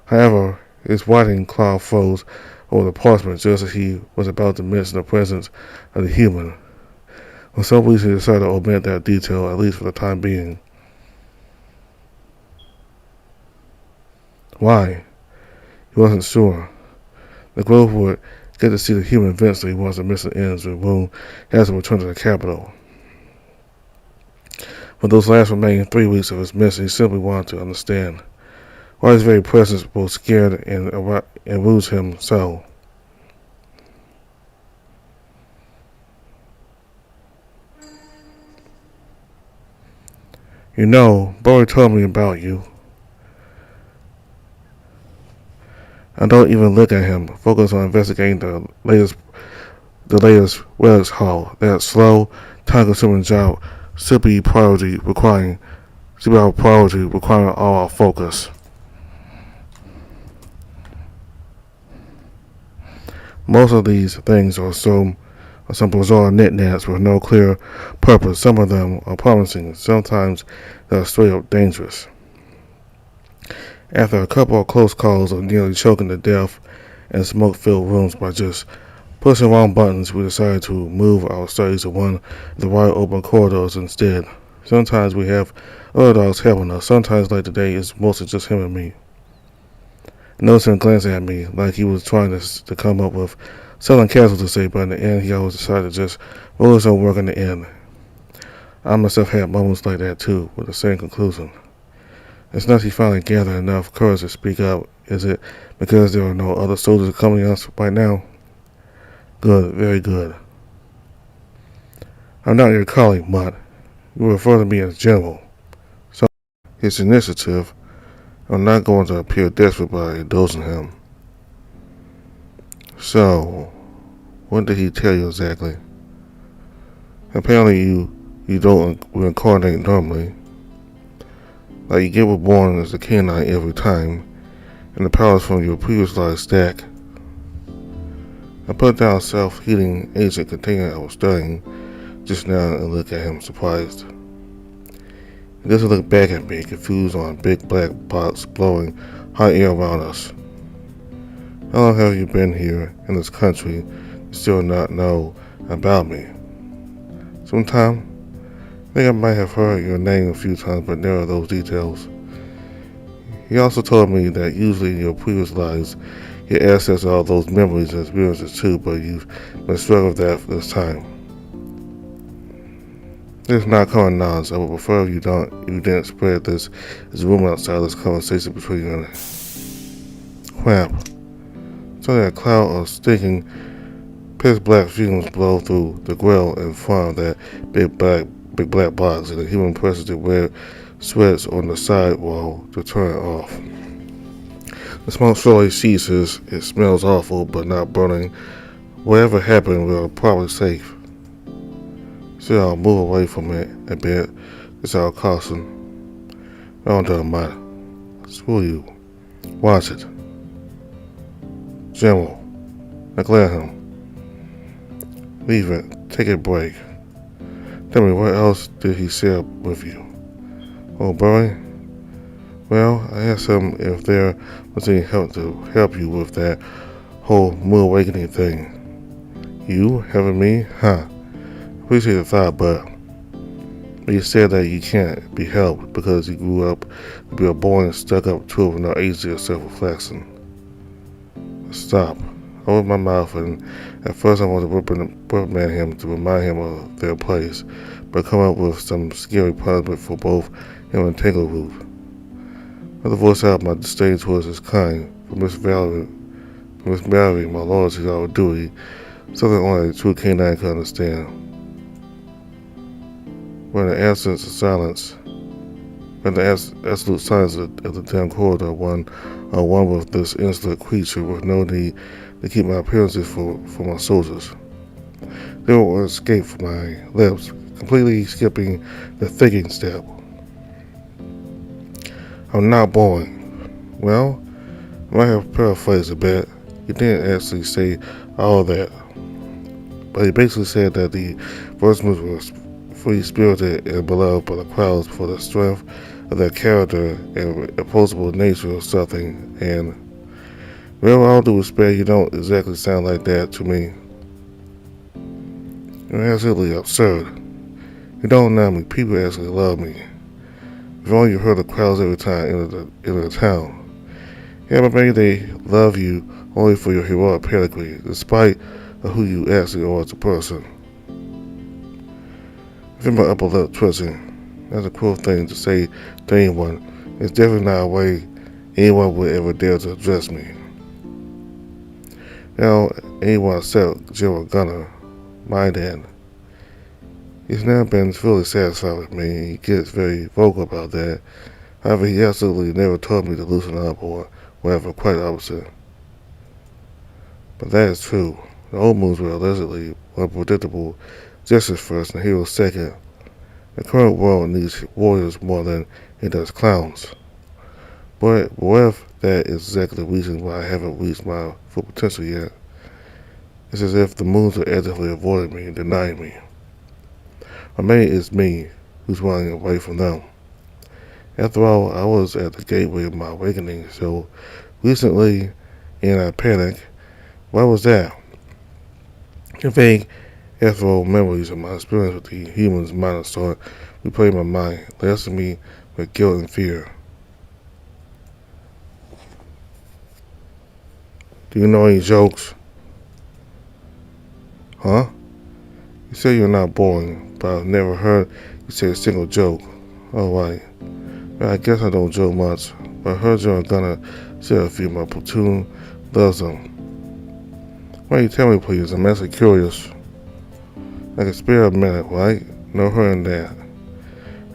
However, his whitening cloud froze over the parchment just as he was about to mention the presence of the human. For some reason, he decided to omit that detail, at least for the time being. Why? He wasn't sure. The Grove would get to see the human eventually once the mission ends and Rune has to return to the capital. For those last remaining 3 weeks of his mission, he simply wanted to understand why his very presence both scared and enraged him so. You know, Bowie told me about you. I don't even look at him, focus on investigating the latest relics haul. That slow, time-consuming job should be our priority requiring all our focus. Most of these things are some bizarre knickknacks with no clear purpose. Some of them are promising, sometimes they are straight up dangerous. After a couple of close calls of nearly choking to death in smoke-filled rooms by just pushing wrong buttons, we decided to move our studies to one of the wide open corridors instead. Sometimes we have other dogs helping us. Sometimes, like today, it's mostly just him and me. I noticed him glancing at me like he was trying to come up with something casual to say, but in the end, he always decided to just roll his own work in the end. I myself had moments like that too, with the same conclusion. It's not he finally gathered enough courage to speak up. Is it because there are no other soldiers accompanying us right now? Good, very good. I'm not your colleague, Mutt. You refer to me as General. So, his initiative, I'm not going to appear desperate by indulging him. So, what did he tell you exactly? Apparently you don't reincarnate normally. Like you get reborn as a canine every time, and the powers from your previous life stack. I put down a self-healing agent container I was studying just now and looked at him surprised. He doesn't look back at me, confused on a big black box blowing hot air around us. How long have you been here in this country and still not know about me? Sometime? I think I might have heard your name a few times, but never those details. He also told me that usually in your previous lives, you access all those memories and experiences too, but you've been struggling with that this time. This is not common knowledge. I would prefer if you didn't spread this rumor outside this conversation between you and Crap. Suddenly a cloud of stinking, pitch-black fumes blow through the grill in front of that big black box, and the human presses the red sweats on the side wall to turn it off. The smoke slowly ceases. It smells awful, but not burning. Whatever happened, we are probably safe. So I'll move away from it a bit. It's our caution. Don't do matter. Screw you. Watch it. General. Neglect him. Leave it. Take a break. Tell me, what else did he share with you? Oh, Bowie? Well, I asked him if there was any help to help you with that whole mood awakening thing. You? Having me? Huh. Appreciate the thought, but you said that you can't be helped because you grew up to be a boring, stuck-up tool with no agency or self-reflection. Stop. I opened my mouth, and at first I wanted to reprimand him to remind him of their place, but come up with some scary punishment for both him and Tangleroot. I had to voice out my disdain towards his kind, for misvaluing my loyalty to our duty, something only a true canine could understand. When the absence of silence, when the absolute silence of the damn corridor, one on one with this insolent creature with no need to keep my appearances for my soldiers. There was escape from my lips, completely skipping the thinking step. I'm not boring. Well, I might have paraphrased a bit. He didn't actually say all of that, but he basically said that the Vorsmans were free-spirited and beloved by the crowds for the strength of their character and opposable nature or something, and well, all due respect, you don't exactly sound like that to me. You're absolutely absurd. You don't know me. People actually love me. If only you heard the crowds every time in the town. Yeah, but maybe they love you only for your heroic pedigree, despite of who you actually are as a person. I feel my upper lip twitching. That's a cruel thing to say to anyone. It's definitely not a way anyone would ever dare to address me. Now, anyone except General Gunner, my dad. He's never been fully satisfied with me, and he gets very vocal about that. However, he absolutely never told me to loosen up or whatever, quite the opposite. But that is true. The old moves were allegedly more predictable, justice first and heroes second. The current world needs warriors more than it does clowns. But what if that is exactly the reason why I haven't reached my full potential yet? It's as if the moons are actively avoiding me and denying me. Or maybe it's me who's running away from them. After all, I was at the gateway of my awakening so recently, and I panicked. What was that? A vague, ethereal memories of my experience with the humans' minor start replaying my mind, lasting me with guilt and fear. Do you know any jokes? Huh? You say you're not boring, but I've never heard you say a single joke. Oh, right. Well, I guess I don't joke much, but I heard you're gonna say a few. My platoon loves them. Why don't you tell me, please? I'm actually curious. I can spare a minute, right? No hurry in that.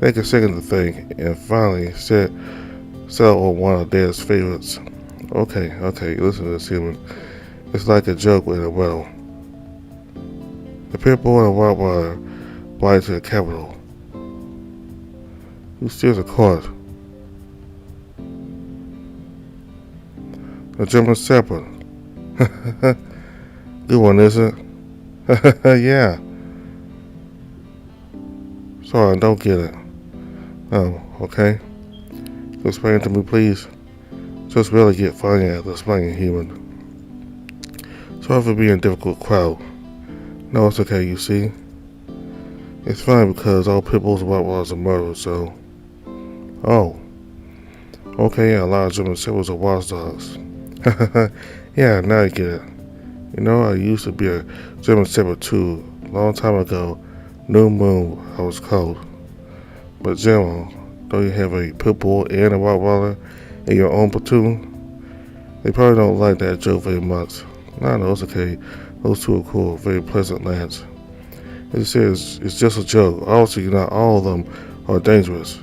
Take a second to think, and finally settle on one of Dad's favorites. Okay, listen to this, human. It's like a joke with a riddle. The pit bull and a Rottweiler ride to the capital. Who steers a cart? A German Shepherd. Good one, is it? Yeah. Sorry, I don't get it. Oh, okay. Explain it to me, please. Just really get funny at explaining human. Sorry for being a difficult crowd. No, it's okay, you see. It's funny because all pit bulls and Rottweilers are murderers, so... Oh. Okay, yeah, a lot of German Shepherds are watchdogs. Yeah, now you get it. You know, I used to be a German Shepherd too, a long time ago. New Moon, I was called. But General, don't you have a pit bull and a Rottweiler in your own platoon? They probably don't like that joke very much. No, it's okay. Those two are cool, very pleasant lads. As you said, it's just a joke. Obviously, not all of them are dangerous.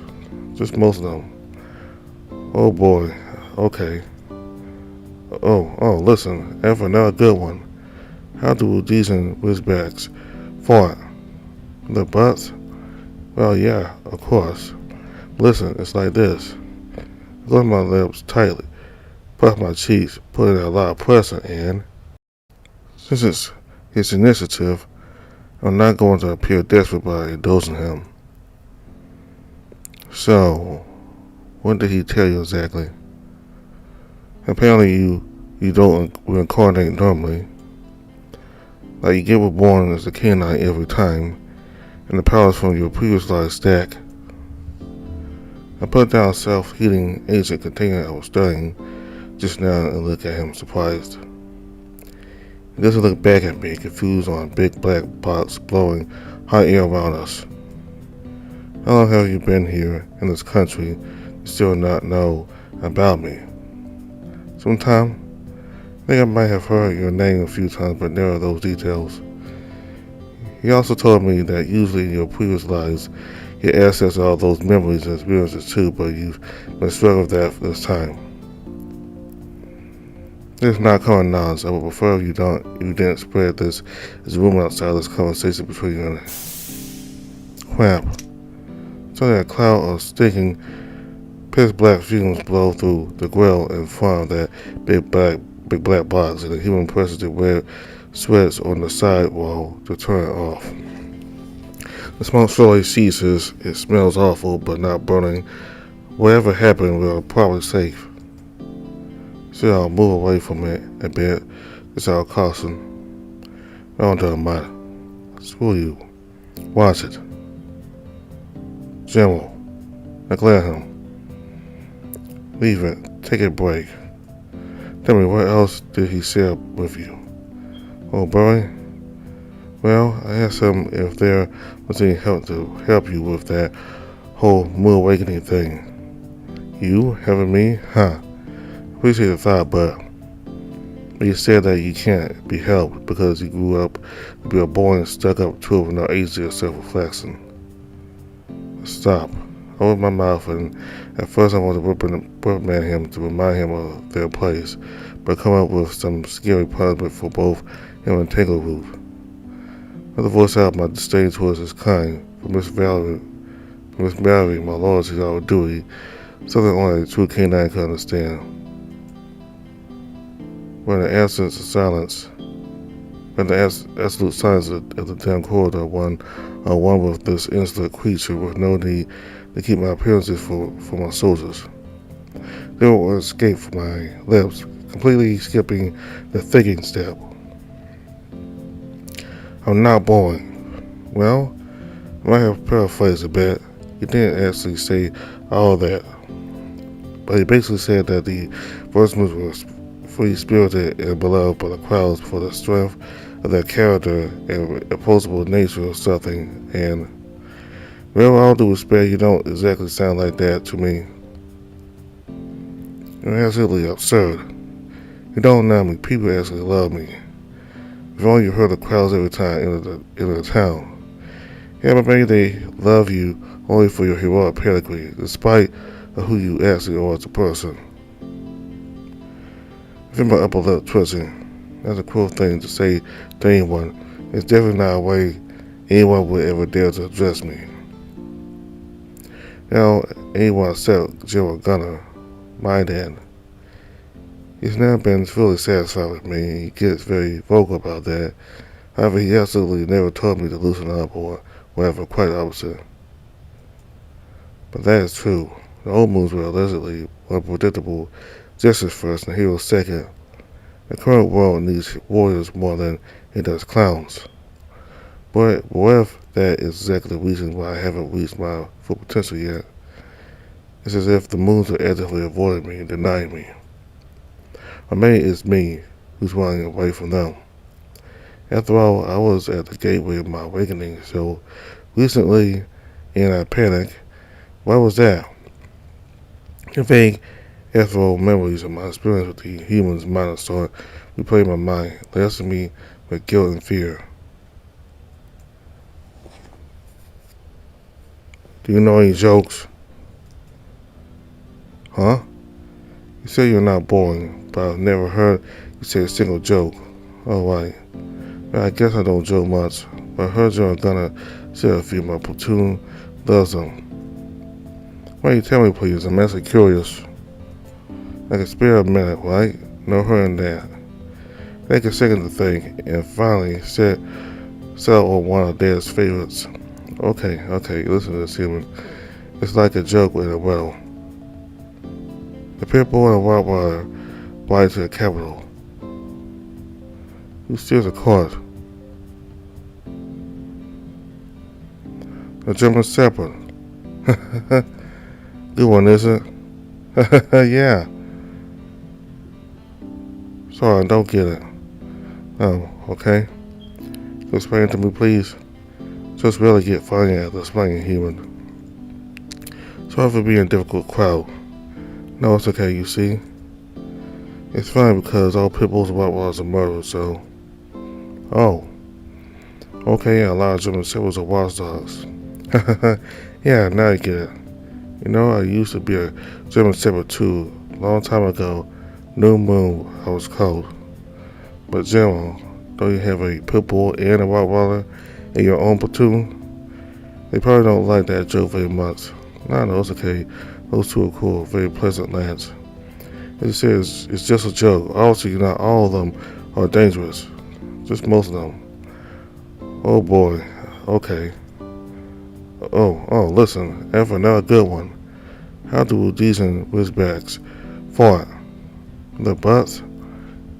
Just most of them. Oh boy. Okay. Listen. And for another good one. How do decent whizbacks fart? The butts? Well, yeah, of course. Listen, it's like this. I close my lips tightly, puff my cheeks, put in a lot of pressure, and since it's his initiative, I'm not going to appear desperate by indulging him. So, what did he tell you exactly? Apparently you don't reincarnate normally. Like you get reborn as a canine every time, and the powers from your previous life stack. I put down a self-healing agent container I was studying just now and looked at him surprised. He doesn't look back at me, confused on a big black box blowing hot air around us. How long have you been here in this country and still not know about me? Sometime? I think I might have heard your name a few times, but never those details. He also told me that usually in your previous lives, you had access to all those memories and experiences too, but you've been struggling with that this time. This is not common knowledge. I would prefer if you didn't spread this rumor outside this conversation between you and Crap. Suddenly a cloud of stinking, pitch-black fumes blow through the grill in front of that big black box, and the human presses the red sweats on the sidewall to turn it off. The smoke slowly ceases. It smells awful, but not burning. Whatever happened, we are probably safe. So I'll move away from it a bit. It's our caution. I don't matter. Screw you. Watch it. General. Neglect him. Leave it. Take a break. Tell me, what else did he share with you? Oh, boy. Well, I asked him if there was any help to help you with that whole mood awakening thing. You having me? Huh. Appreciate the thought, but you said that you can't be helped because you grew up to be a boring, stuck-up tool with no agency or self-reflection. Stop. I opened my mouth, and at first I wanted to reprimand him to remind him of their place, but come up with some scary punishment for both him and Tangleroot. Another voice out my disdain towards his kind, for misvaluing my loyalty to our duty, something only a true canine could understand. When the absence of silence, when the absolute silence of the damn corridor, one with this insolent creature with no need to keep my appearances for my soldiers. There was escape from my lips, completely skipping the thinking step. I'm not boring. Well, I might have paraphrased a bit. He didn't actually say all that, but he basically said that the Vorsmans were free-spirited and beloved by the crowds for the strength of their character and opposable nature or something, and, well, all due respect, you don't exactly sound like that to me. You're absolutely absurd. You don't know me. People actually love me. If only you heard the crowds every time in the town. Yeah, but maybe they love you only for your heroic pedigree, despite of who you actually are as a person. I feel my upper lip twitching. That's a cruel thing to say to anyone. It's definitely not a way anyone would ever dare to address me. Now, anyone except General Gunner, my dad. He's never been fully satisfied with me, and he gets very vocal about that. However, he absolutely never told me to loosen up or whatever, quite the opposite. But that is true. The old moves were allegedly more predictable, justice first and heroes second. The current world needs warriors more than it does clowns. But what if that is exactly the reason why I haven't reached my full potential yet? It's as if the moons are actively avoiding me and denying me. Or maybe it's me who's running away from them. After all, I was at the gateway of my awakening so recently, and I panicked. What was that? Vague, ethereal memories of my experience with the human's mind started replaying my mind, lasting me with guilt and fear. Do you know any jokes? Huh? You say you're not boring, but I've never heard you say a single joke. Oh, right. Well, I guess I don't joke much, but I heard you're gonna say a few. My platoon loves them. Why don't you tell me, please? I'm actually curious. I can spare a minute, right? No hurry in that. Take a second to think, and finally settle on one of Dad's favorites. Okay, listen to this, human. It's like a joke with a riddle. The people and the Rottweiler ride to the capital. Who steers a cart? The German Shepherd. Good one, isn't it? Yeah. Sorry, I don't get it. Oh, okay. Explain it to me, please. Just really get funny at explaining human. Sorry for being a difficult crowd. No, it's okay, you see. It's funny because all pit bulls and Rottweilers are murderers, so. Oh. Okay, yeah, a lot of German Shepherds are watchdogs. Yeah, now you get it. You know, I used to be a German Shepherd too, a long time ago. New Moon, I was called. But General, don't you have a pit bull and a Rottweiler in your own platoon? They probably don't like that joke very much. No, it's okay. Those two are cool, very pleasant lads. As you said, it's just a joke. Obviously, not all of them are dangerous. Just most of them. Oh boy. Okay. Oh, listen. And for another good one. How do decent whizbacks fart? The butts?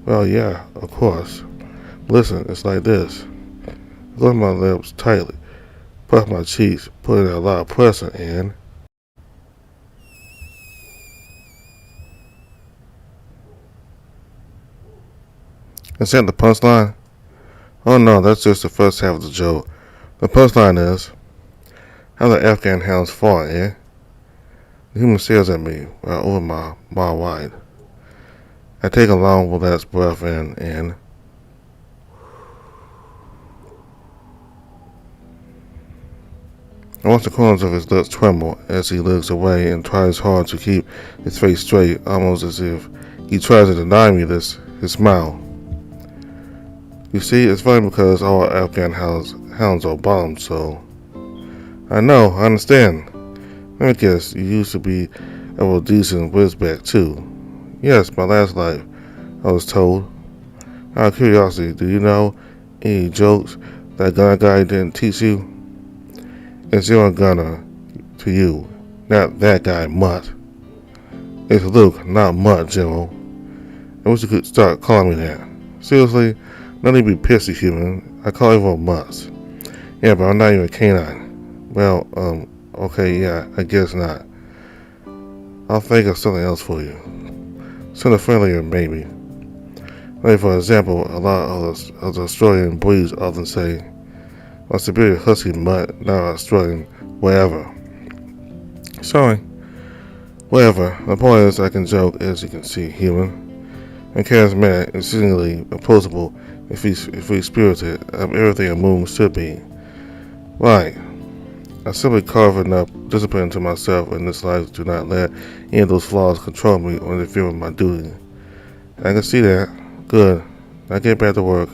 Well, yeah, of course. Listen, it's like this. I close my lips tightly, puff my cheeks, put in a lot of pressure, and Is that the punchline? Oh no, that's just the first half of the joke. The punchline is, how the Afghan hounds fought, eh? The human stares at me while over my mile wide. I take a long, relaxed breath in and I watch the corners of his lips tremble as he looks away and tries hard to keep his face straight, almost as if he tries to deny me his smile. You see, it's funny because all Afghan hounds are bombed, so... I know, I understand. Let me guess, you used to be a real decent whizback too. Yes, my last life, I was told. Out of curiosity, do you know any jokes that gunner guy didn't teach you? It's your gunner to you, not that guy, Mutt. It's Luke, not Mutt, General. I wish you could start calling me that. Seriously, no need to be pissy, human. I call everyone Mutts. Yeah, but I'm not even a canine. Well, okay, yeah, I guess not. I'll think of something else for you. Something friendlier, maybe. Like, for example, a lot of the Australian breeds often say, my superior husky mutt, not Australian, whatever. Sorry. Whatever. The point is, I can joke, as you can see, human. And charismatic, exceedingly approachable, if free-spirited, I'm everything a moon should be. Right. I simply carve enough discipline into myself in this life to not let any of those flaws control me or interfere with my duty. I can see that. Good. Now get back to work.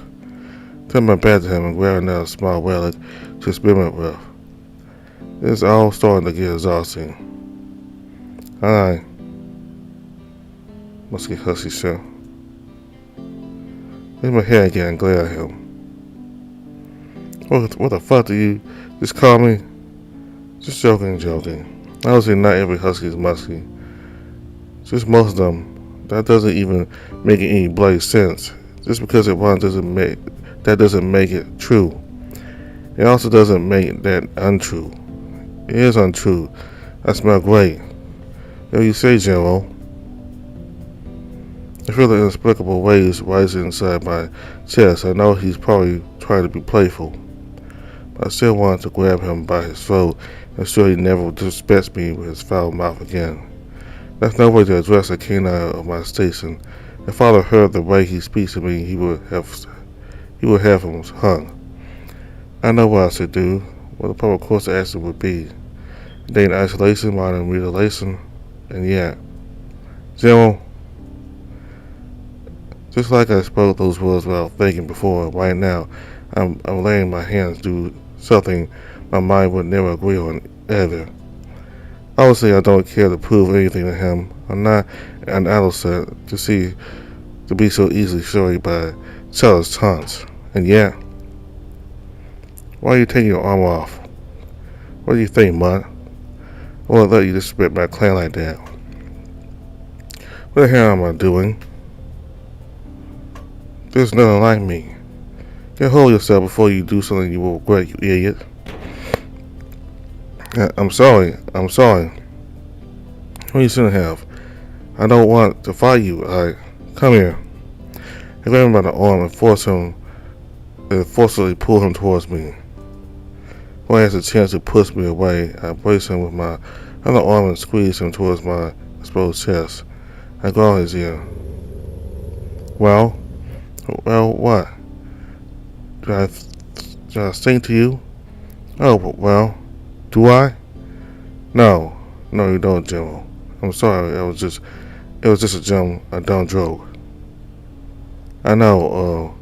Turn my back to him and grab another small relic to experiment with. It's all starting to get exhausting. Aye. Must get husky soon. Raise my head again and glare at him. What the fuck do you just call me? Just joking. Obviously not every husky is musky. Just most of them. That doesn't even make any bloody sense. Just because it one doesn't make it true. It also doesn't make that untrue. It is untrue. I smell great. What do you say, General? I feel the inexplicable waves rising inside my chest. I know he's probably trying to be playful. But I still want to grab him by his throat and ensure he never disrespects me with his foul mouth again. That's no way to address a canine of my station. If father heard the way he speaks to me, he would have him hung. I know what I should do, what the proper course of action would be. Dating isolation, modern mutilation, and yet, General, just like I spoke those words without thinking before, right now, I'm letting my hands do something my mind would never agree on either. Obviously, I don't care to prove anything to him. I'm not an adolescent to be so easily swayed by childish taunts. And yet, why are you taking your arm off? What do you think, Mutt? I won't let you disrespect my clan like that. What the hell am I doing? There's nothing like me. Get hold of yourself before you do something you will regret, you idiot. I'm sorry. What you shouldn't have. I don't want to fight you. Come here. I grab him by the arm and forcibly pull him towards me. When he has a chance to push me away, I brace him with my other arm and squeeze him towards my exposed chest. I growl in his ear. Well, what? Did I sing to you? Oh, well, do I? No, you don't, General. I'm sorry, it was just a dumb joke. I know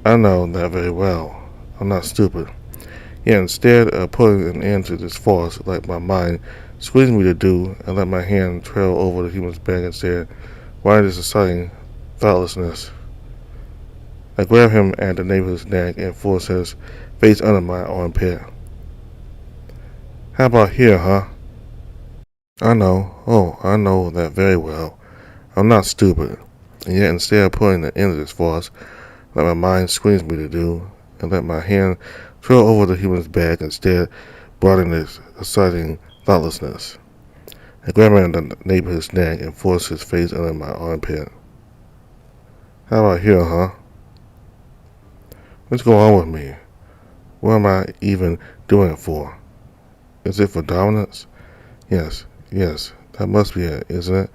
that very well. I'm not stupid. Yet instead of putting an end to this farce, like my mind squeezed me to do, I let my hand trail over the human's back and said, why this exciting thoughtlessness? I grabbed him at the nape of his neck and forced his face under my armpit. How about here, huh? I know that very well. I'm not stupid. And yet instead of putting an end to this farce, like my mind screams me to do, and let my hand trail over the human's back, instead broadening this exciting thoughtlessness. I grabbed him at the nape of his neck and forced his face under my armpit. How about here, huh? What's going on with me? What am I even doing it for? Is it for dominance? Yes, that must be it, isn't it?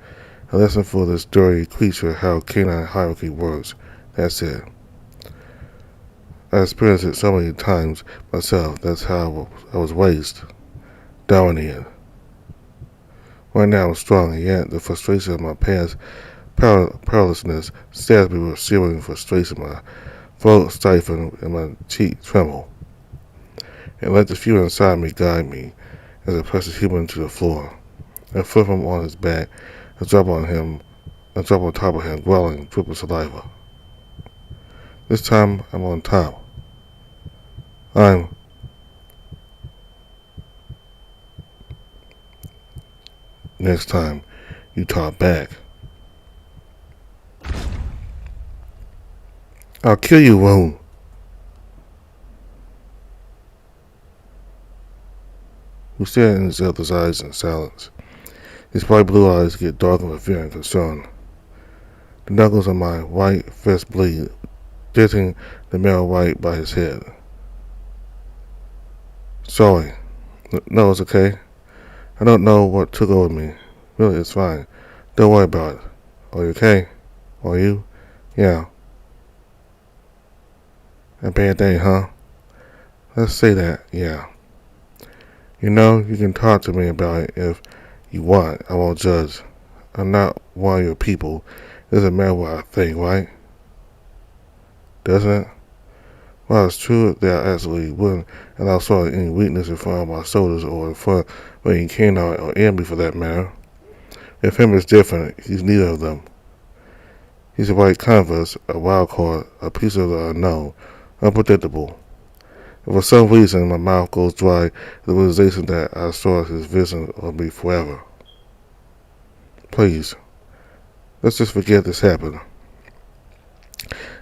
A lesson for this dirty creature how canine hierarchy works. That's it. I experienced it so many times myself. That's how I was raised. Dominated. Right now I'm strong, and yet the frustration of my past powerlessness stabs me with searing frustration. My throat stiffen and my cheek tremble. And let the fear inside me guide me as I press the human to the floor. I flip him on his back and drop on top of him, growling, dripping saliva. This time I'm on top. Next time you talk back, I'll kill you, Rune. We stare in each other's eyes in silence. His bright blue eyes get darker with fear and concern. The knuckles of my right fist bleed, denting the mirror right by his head. Sorry. No, it's okay. I don't know what took over me. Really, it's fine. Don't worry about it. Are you okay? Are you? Yeah. A bad day, huh? Let's say that, yeah. You know, you can talk to me about it if you want. I won't judge. I'm not one of your people. It doesn't matter what I think, right? Doesn't it? Well, it's true that I absolutely wouldn't allow sort of any weakness in front of my soldiers or in front of any canine or enemy for that matter. If him is different, he's neither of them. He's a white canvas, a wild card, a piece of the unknown, unpredictable. And for some reason, my mouth goes dry at the realization that I saw his vision of me forever. Please, let's just forget this happened.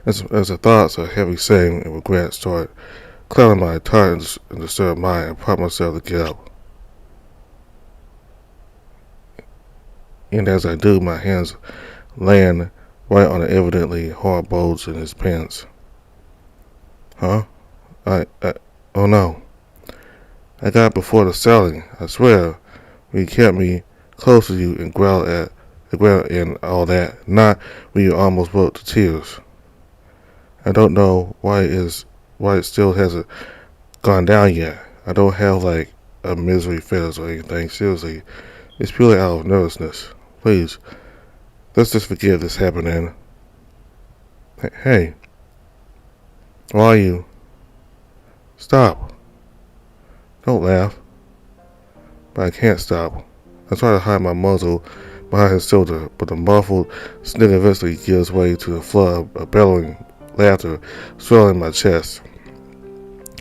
As the thoughts of heavy shame and regret start clouding my tired and disturbed mind, I prop myself to get up. And as I do, my hands land right on the evidently hard bulge in his pants. Huh? Oh no. I got before the selling. I swear, when you kept me close to you and growled at the ground and all that, not when you almost broke to tears. I don't know why it still hasn't gone down yet. I don't have like a misery fetus or anything. Seriously, it's purely out of nervousness. Please, let's just forget this happening. Hey, why are you? Stop. Don't laugh. But I can't stop. I try to hide my muzzle behind his shoulder, but the muffled snicker eventually gives way to the flood of bellowing laughter swelling my chest.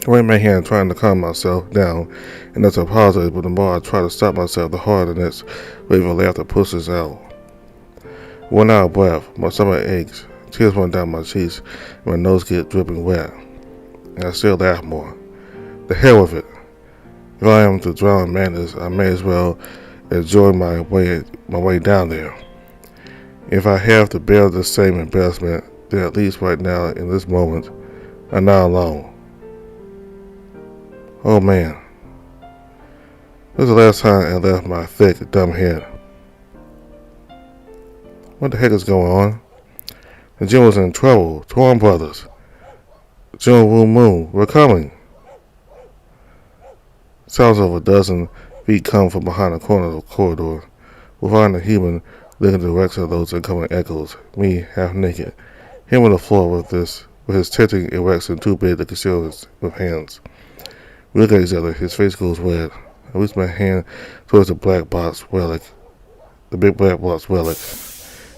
I raise my hand trying to calm myself down, and that's a positive, but the more I try to stop myself, the harder the next wave of laughter pushes out. One out of breath, my stomach aches, tears run down my cheeks, and my nose gets dripping wet. And I still laugh more. The hell with it. If I am to drown in madness, I may as well enjoy my way down there. If I have to bear the same embarrassment, then at least right now, in this moment, I'm not alone. Oh man. This is the last time I left my thick, dumb head. What the heck is going on? The Jim was in trouble. Torn brothers. Jim Moon, we're coming. Sounds of a dozen feet come from behind the corner of the corridor. We'll find a human looking in the direction of those incoming echoes. Me, half naked. Him on the floor with his tempting erection too big to conceal with hands. We look at each other. His face goes red. I reach my hand towards the black box relic, the big black box relic,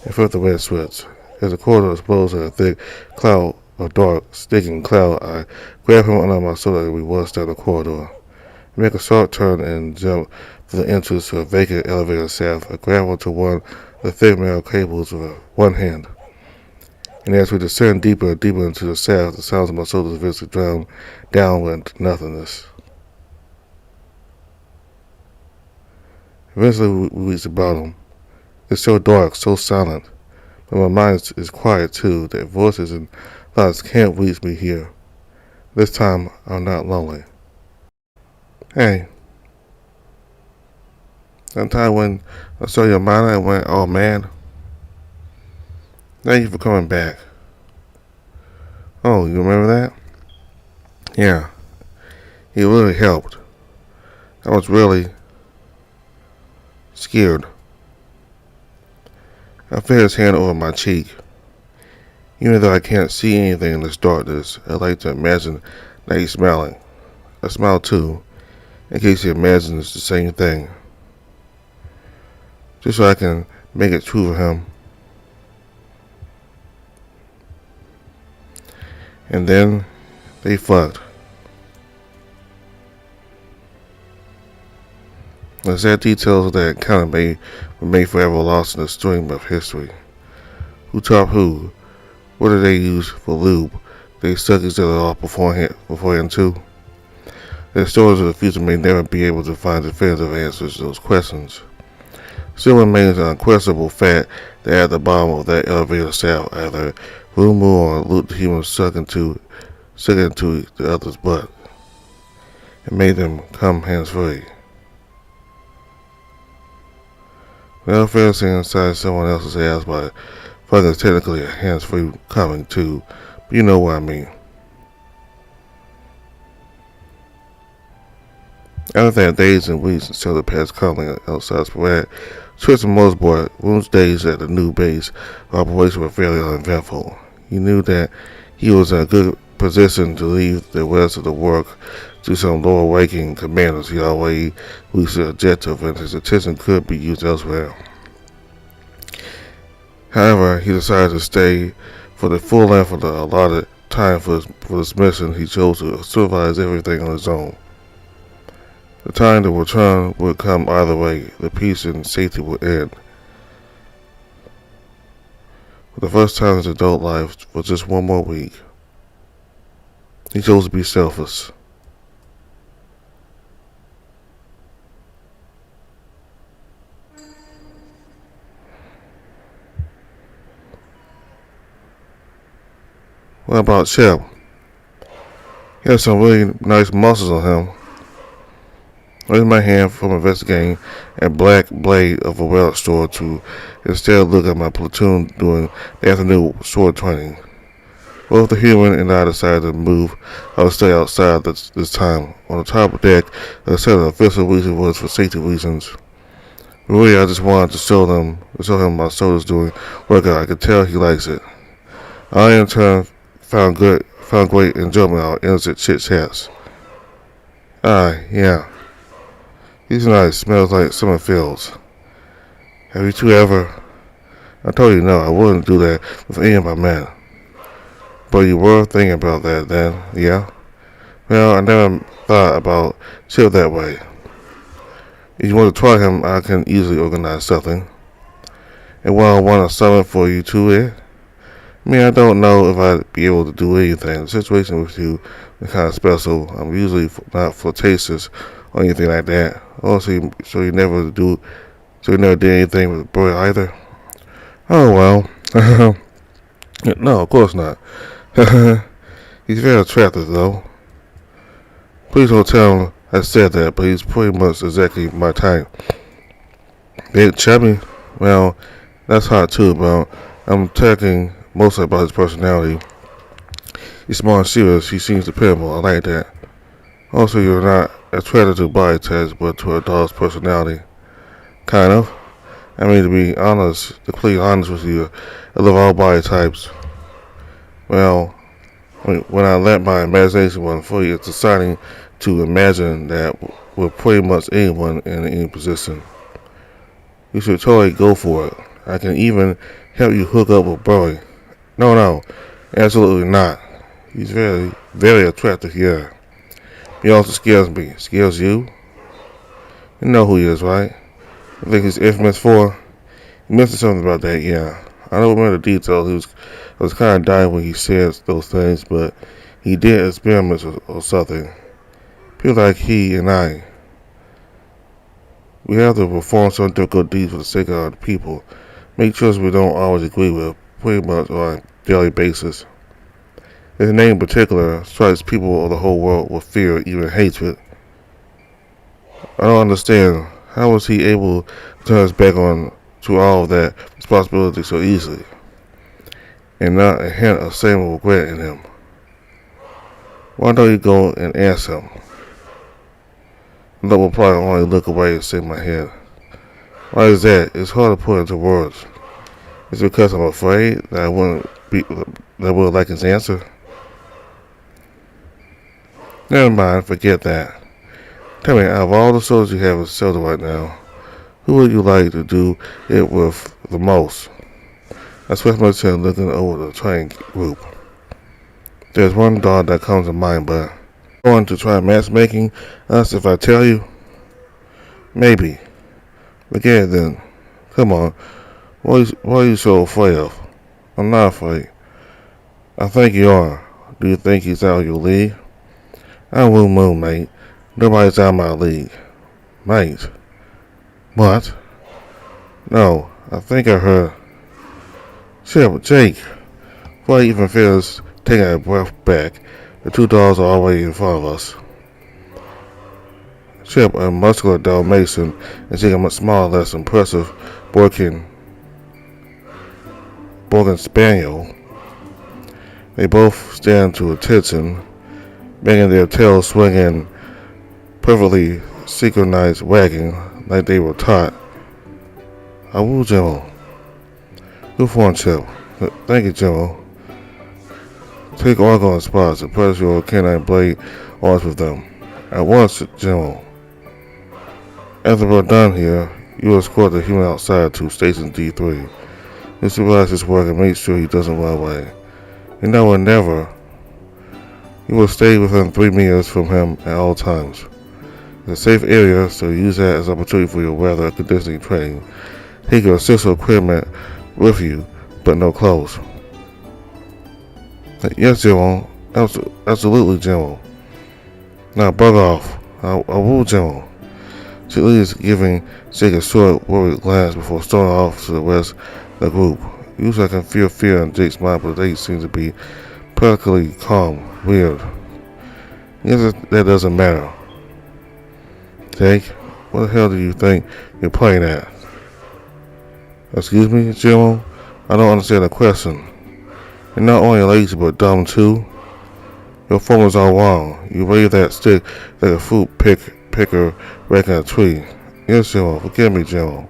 and flip the red switch. As the corridor explodes in a thick cloud of dark, sticking cloud, I grab him under my shoulder and we rush down the corridor. We make a sharp turn and jump through the entrance to a vacant elevator shaft. I grab onto one of the thick metal cables with one hand. And as we descend deeper and deeper into the shaft, the sounds of my shoulders eventually drown down into nothingness. Eventually we reach the bottom. It's so dark, so silent, but my mind is quiet too, that voices and thoughts can't reach me here. This time, I'm not lonely. Hey, that time when I saw your miner and went, oh man, thank you for coming back. Oh, you remember that? Yeah, he really helped. I was really scared. I felt his hand over my cheek. Even though I can't see anything in this darkness, I like to imagine that he's smiling. I smile too, in case he imagines the same thing. Just so I can make it true for him. And then they fucked. The sad details of that kind of were made forever lost in the stream of history. Who taught who? What did they use for lube? They suck each other off beforehand too. Their stories of the future may never be able to find definitive answers to those questions. Still remains an unquestionable fact that at the bottom of that elevator shaft, either Rune or loot humans suck into the other's butt and made them come hands-free. Well, fantasy inside someone else's ass by fucking is technically a hands-free coming too, but you know what I mean. After that, days and weeks until the past calmly outside sporadic trips and motorsport, Rune's days at the new base of operation were fairly uneventful. He knew that he was in a good position to leave the rest of the work to some lower-ranking commanders. He always reached the objective, and his attention could be used elsewhere. However, he decided to stay for the full length of the allotted time for this mission. He chose to supervise everything on his own. The time to return would come either way. The peace and safety would end. For the first time in his adult life, for just one more week, he chose to be selfless. What about Chip? He has some really nice muscles on him. Raised my hand from investigating a black blade of a relic store to instead look at my platoon during the afternoon sword training. Both the human and I decided to move. I would stay outside this time. On the top deck, I said the official reason was for safety reasons. Really, I just wanted to show him my soldiers doing workout. I could tell he likes it. I in turn found great enjoyment out of innocent chit-chats. Yeah. He's nice. Smells like summer fields. Have you two ever? I told you no, I wouldn't do that with any of my men. But you were thinking about that then, yeah? Well, I never thought about Chip that way. If you want to try him, I can easily organize something. And one-on-one assignment for you two, eh? I mean, I don't know if I'd be able to do anything. The situation with you is kind of special. I'm usually not flirtatious or anything like that. Also, so you never did anything with a boy either? Oh, well. No, of course not. He's very attractive, though. Please don't tell him I said that, but he's pretty much exactly my type. Big chubby? Well, that's hot too, but I'm talking mostly about his personality. He's smart and serious. He seems dependable. I like that. Also, you're not attracted to body types, but to a dog's personality. Kind of. I mean, to be completely honest with you, I love all body types. Well, when I let my imagination run free, it's exciting to imagine that with pretty much anyone in any position. You should totally go for it. I can even help you hook up with Burry. No, absolutely not. He's very, very attractive, yeah. He also scares me. Scares you? You know who he is, right? I think he's infamous for. You mentioned something about that, yeah. I don't remember the details. I was kind of dying when he said those things, but he did experiments or something. People like he and I, we have to perform some difficult deeds for the sake of other people. Make choices we don't always agree with, pretty much on a daily basis. His name in particular strikes people of the whole world with fear, even hatred. I don't understand. How was he able to turn his back on to all of that responsibility so easily, and not a hint of same regret in him? Why don't you go and ask him? That will probably only look away and shake my head. Why is that? It's hard to put into words. It's because I'm afraid that I would like his answer. Never mind, forget that. Tell me, out of all the soldiers you have in shelter right now, who would you like to do it with the most? I scratched my chin looking over the train group. There's one thought that comes to mind, but going to try matchmaking us if I tell you? Maybe. Forget it then. Come on. What are you so afraid of? I'm not afraid. I think you are. Do you think he's out of your league? I won't move, mate. Nobody's out of my league. Mate. What? No, I think I heard. Shit, Jake. Before I even finished taking a breath back, the two dogs are already in front of us. Chip, a muscular Dalmatian, and Jake, a much smaller, less impressive Borkin Spaniel. They both stand to attention, making their tails swing in perfectly synchronized wagging like they were taught. I will, General. Good for Chip. Thank you, General. Take Argo and spots and press your canine blade arms with them. At once, General. After we're done here, you escort the human outside to Station D3. You supervise his work and make sure he doesn't run away. You know, never. You will stay within 3 meters from him at all times. It's a safe area, so use that as an opportunity for your weather conditioning training. Take your essential equipment with you, but no clothes. Yes, General. Absolutely, General. Now, bug off. I will, General. She leaves, giving Jake a short, worried glance before storming off to the rest of the group. Usually I can feel fear in Jake's mind, but they seem to be practically calm. Weird. Yes, that doesn't matter. Jake, what the hell do you think you're playing at? Excuse me, General? I don't understand the question. You're not only lazy, but dumb too. Your formulas are wrong. You wave that stick like a fruit picker raking a tree. Yes, General. Forgive me, General.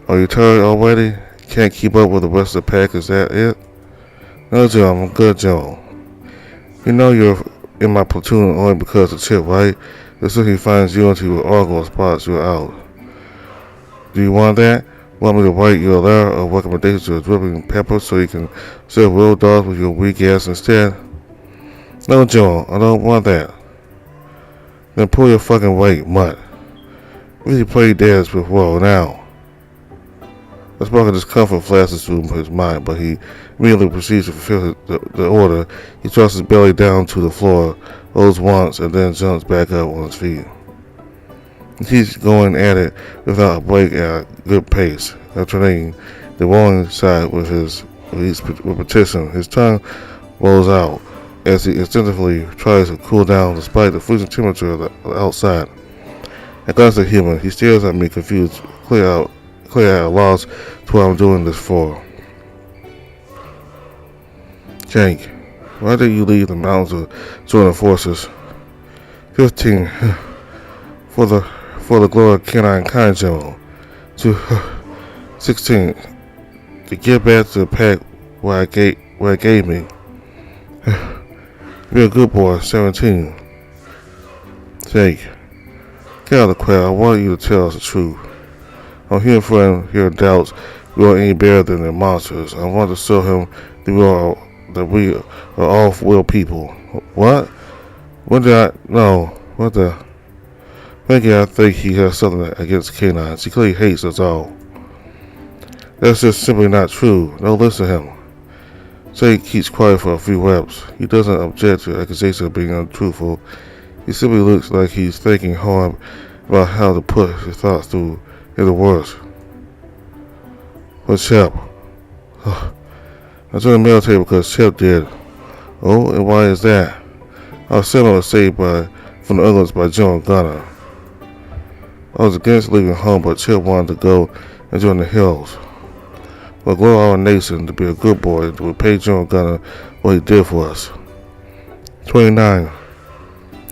Are you tired already? Can't keep up with the rest of the pack, is that it? No, General, I'm good, General. You know you're in my platoon only because of Chip, right? As soon as he finds unity with Argo and spots you out. Do you want that? Want me to write you a letter of recommendation to a dripping pepper so you can serve real dogs with your weak ass instead? No, General, I don't want that. Then pull your fucking weight, mutt. Really play dance before now. A spark of discomfort flashes through his mind, but he immediately proceeds to fulfill the order. He thrusts his belly down to the floor, rolls once, and then jumps back up on his feet. He keeps going at it without a break at a good pace, alternating the rolling side with each repetition. His tongue rolls out as he instinctively tries to cool down despite the freezing temperature of the outside. I glance at him. He stares at me confused, clear at a loss to what I'm doing this for. Jake, why did you leave the mountains to join the forces? 15. For the glory of canine kind, General. 16. To get back to the pack where it gave me. Be a good boy. 17. Jake, get out of the crowd. I want you to tell us the truth. I'm human friend here doubts we are any better than the monsters. I want to show him that we are all real people. What? What did I? No. What the? Thank you. I think he has something against canines. He clearly hates us all. That's just simply not true. Don't listen to him. Jake keeps quiet for a few reps. He doesn't object to accusations of being untruthful. He simply looks like he's thinking hard about how to put his thoughts through into words. But Chip. I joined the military because Chip did. Oh, and why is that? Our center was saved from the others by General Gunner. I was against leaving home, but Chip wanted to go and join the hills. But grow our nation to be a good boy and to repay General Gunner what he did for us. 29.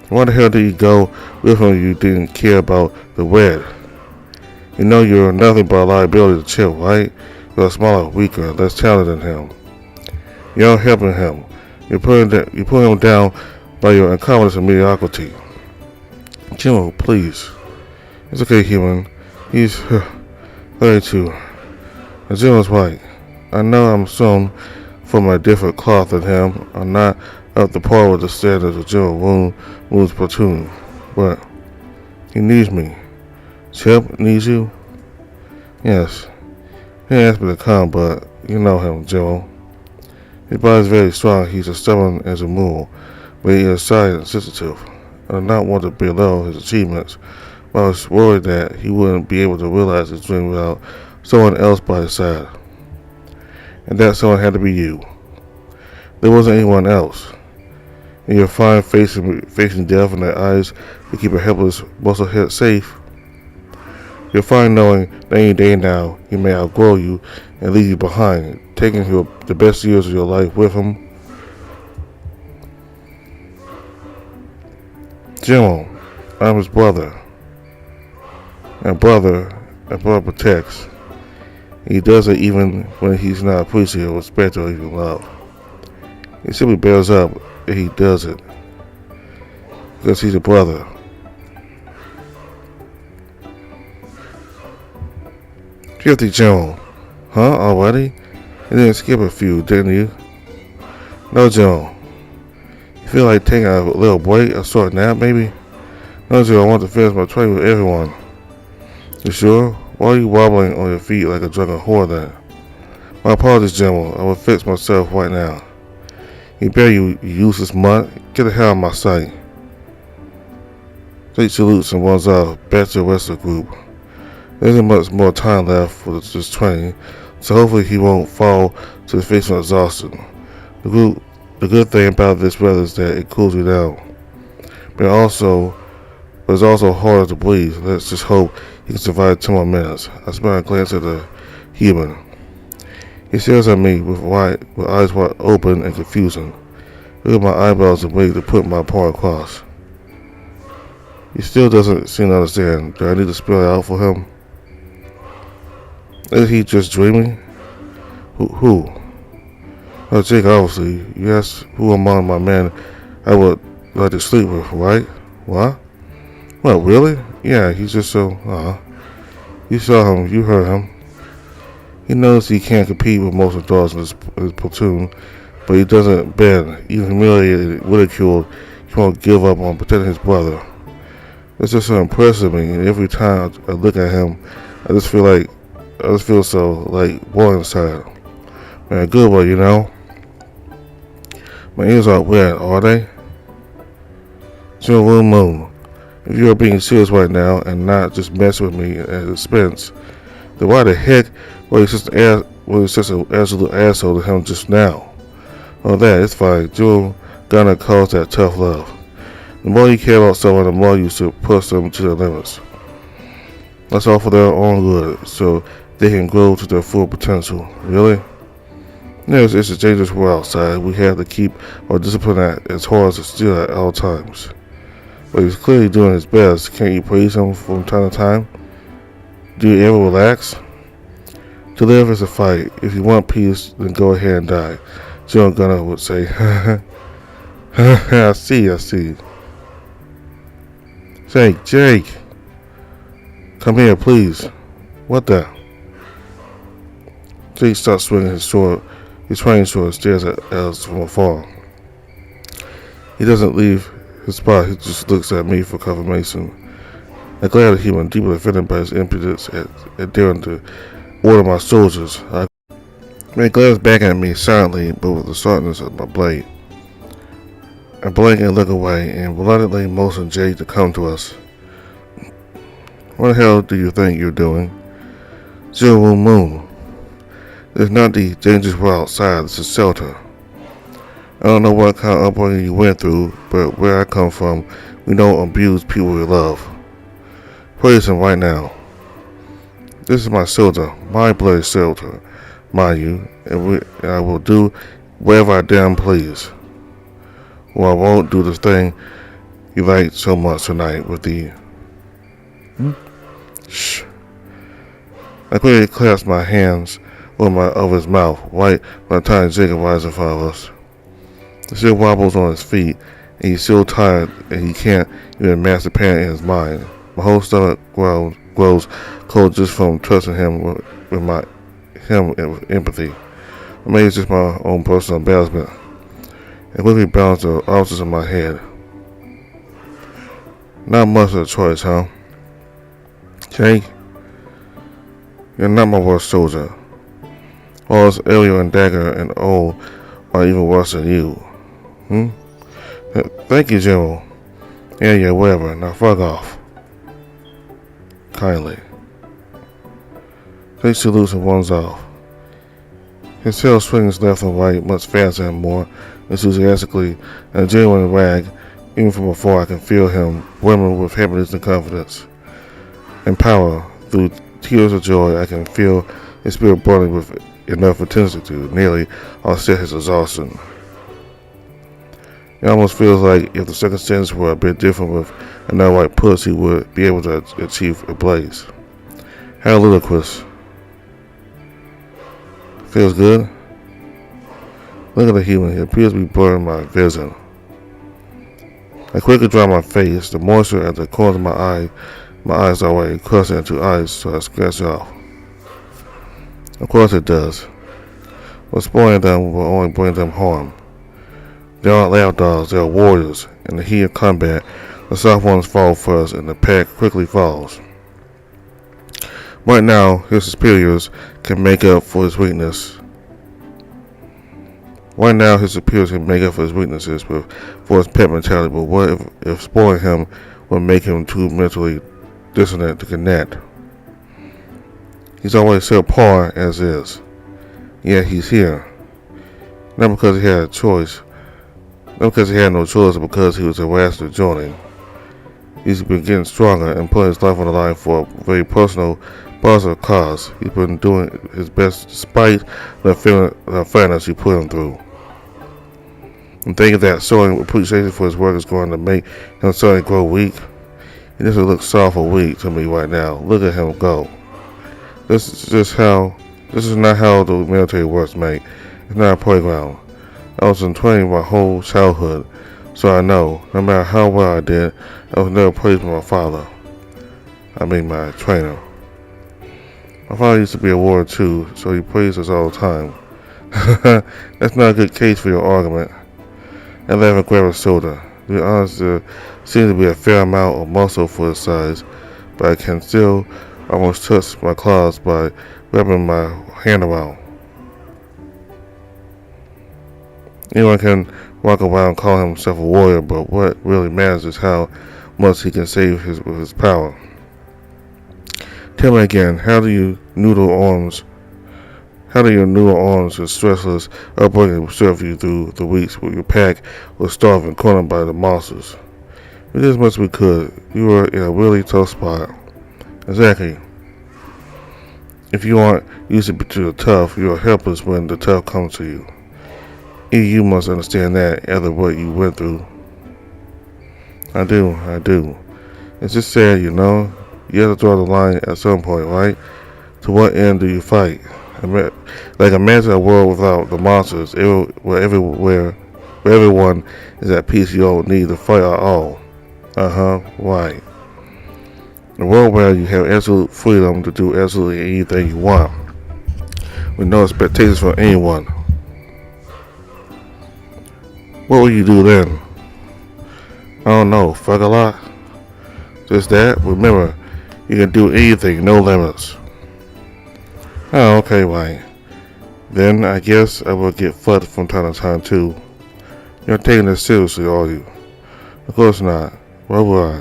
Why the hell did you go with him if you didn't care about the wed? You know you're nothing but a liability to Chip, right? You're smaller, weaker, less talented than him. You aren't helping him. You're putting him down by your incompetence and mediocrity. General, please. It's okay, human. He's 32. The General's right. I know I'm sewn from a different cloth than him. I'm not up to par with the standards of General Rune's platoon. But he needs me. Chip needs you? Yes. He asked me to come, but you know him, General. His body's very strong. He's as stubborn as a mule, but he is silent and sensitive. I do not want to belittle his achievements, but I was worried that he wouldn't be able to realize his dream without someone else by his side. And that someone had to be you. There wasn't anyone else. And you're fine facing death and their eyes to keep a helpless muscle head safe. You're fine knowing that any day now he may outgrow you and leave you behind, taking the best years of your life with him. General, I'm his brother. And brother protects. He does it even when he's not appreciated, respected, or even loved. He simply bears up if he does it. Because he's a brother. 50, General. Huh? Already? You didn't skip a few, didn't you? No, General. You feel like taking a little break, a short nap, maybe? No, General, I want to finish my training with everyone. You sure? Why are you wobbling on your feet like a drunken whore then? My apologies, General. I will fix myself right now. You better, you useless mutt. Get the hell out of my sight. Jake salutes and runs off back to the rest of the group. There isn't much more time left for this training, so hopefully he won't fall to his face from exhaustion. The good thing about this weather is that it cools you down. But it's also harder to breathe. Let's just hope he can survive 10 more minutes. I spent a glance at the human. He stares at me with eyes wide open and confusing. Look at my eyebrows and wait to put my point across. He still doesn't seem to understand. Do I need to spell it out for him? Is he just dreaming? Who? Oh, Jake, obviously. You asked who among my men I would like to sleep with, right? What? What, really? Yeah, he's just so, You saw him, you heard him. He knows he can't compete with most of the dogs in his platoon, but he doesn't bend. Even humiliated, ridiculed, he won't give up on protecting his brother. It's just so impressive to me, and every time I look at him, I just feel so, like, boiling inside. Man, good one, you know? My ears aren't wet, are they? General Moon, if you are being serious right now and not just messing with me at expense, then why the heck was he such an absolute asshole to him just now? Oh, that is fine. General Gunner calls that tough love. The more you care about someone, the more you should push them to their limits. That's all for their own good, so they can grow to their full potential. Really? Yes, it's a dangerous world outside. We have to keep our discipline as hard as steel at all times. But he's clearly doing his best. Can't you praise him from time to time? Do you ever relax? To live is a fight. If you want peace, then go ahead and die. General Gunner would say. I see. Jake. Come here, please. What the? Jake starts swinging his training sword and stares at us from afar. He doesn't leave his spot, he just looks at me for confirmation. I glare at him and deeply offended by his impudence at daring to order my soldiers. He glares back at me silently, but with the sharpness of my blade. I blink and look away, and reluctantly motion Jake to come to us. What the hell do you think you're doing? Moon. It's not the dangerous world outside, it's a shelter. I don't know what kind of upbringing you went through, but where I come from, we don't abuse people we love. Praise him right now. This is my shelter, my bloody shelter, mind you, and I will do whatever I damn please. Or I won't do this thing you like so much tonight with the... Shh. I quickly clasped my hands over his mouth, right when a tiny Jacob rises in front of us. He still wobbles on his feet, and he's so tired and he can't even master pain in his mind. My whole stomach grows cold just from trusting him with empathy. Maybe it's just my own personal embarrassment. I quickly balanced the ulcers in my head. Not much of a choice, huh? Jake, you're not my worst soldier. All this Ariel and Dagger and old are even worse than you. Thank you, General. Yeah, whatever. Now fuck off. Kindly. Jake salutes and runs off. His tail swings left and right much faster and more enthusiastically, and a genuine wag. Even from afar, I can feel him brimming with happiness and confidence and power. Through tears of joy, I can feel his spirit burning with enough intensity to nearly offset his exhaustion. It almost feels like if the circumstances were a bit different with another white puss, he would be able to achieve a blaze. How ludicrous. Feels good? Look at the human. He appears to be blurring my vision. I quickly dry my face. The moisture at the corners of my eyes already crusted into ice, so I scratch it off. Of course it does. But spoiling them will only bring them harm. They aren't lapdogs, they are warriors. In the heat of combat, the soft ones fall first, and the pack quickly follows. Right now, his superiors can make up for his weakness. For his pet mentality, but what if spoiling him would make him too mentally dissonant to connect? He's always subpar as is. Yet he's here. Not because he had a choice. Not because he had no choice, but because he was harassed to joining. He's been getting stronger and putting his life on the line for a very personal, positive cause. He's been doing his best despite the fairness you put him through. I'm thinking that showing appreciation for his work is going to make him suddenly grow weak. He doesn't look soft or weak to me right now. Look at him go. This is not how the military works, mate. It's not a playground. I was in training my whole childhood, so I know, no matter how well I did, I was never praised by my father. I mean my trainer. My father used to be a warrior too, so he praised us all the time. That's not a good case for your argument. I laughed and grabbed his shoulder. To be honest, there seems to be a fair amount of muscle for his size, but I can still almost touch my claws by wrapping my hand around. Anyone can walk around calling himself a warrior, but what really matters is how much he can save with his power. Tell me again, how do your noodle arms and stressless upbringing serve you through the weeks where your pack was starving, cornered by the monsters? We did as much as we could. You were in a really tough spot. Exactly. If you aren't used to the tough, you are helpless when the tough comes to you. Even you must understand that after what you went through. I do. It's just sad, you know. You have to draw the line at some point, right? To what end do you fight? Imagine a world without the monsters, where everyone is at peace. You don't need to fight at all. Right. A world where you have absolute freedom to do absolutely anything you want, with no expectations from anyone. What will you do then? I don't know, fuck a lot? Just that? Remember, you can do anything, no limits. Oh, okay, right. Then I guess I will get fucked from time to time too. You're not taking this seriously, are you? Of course not. Why would I?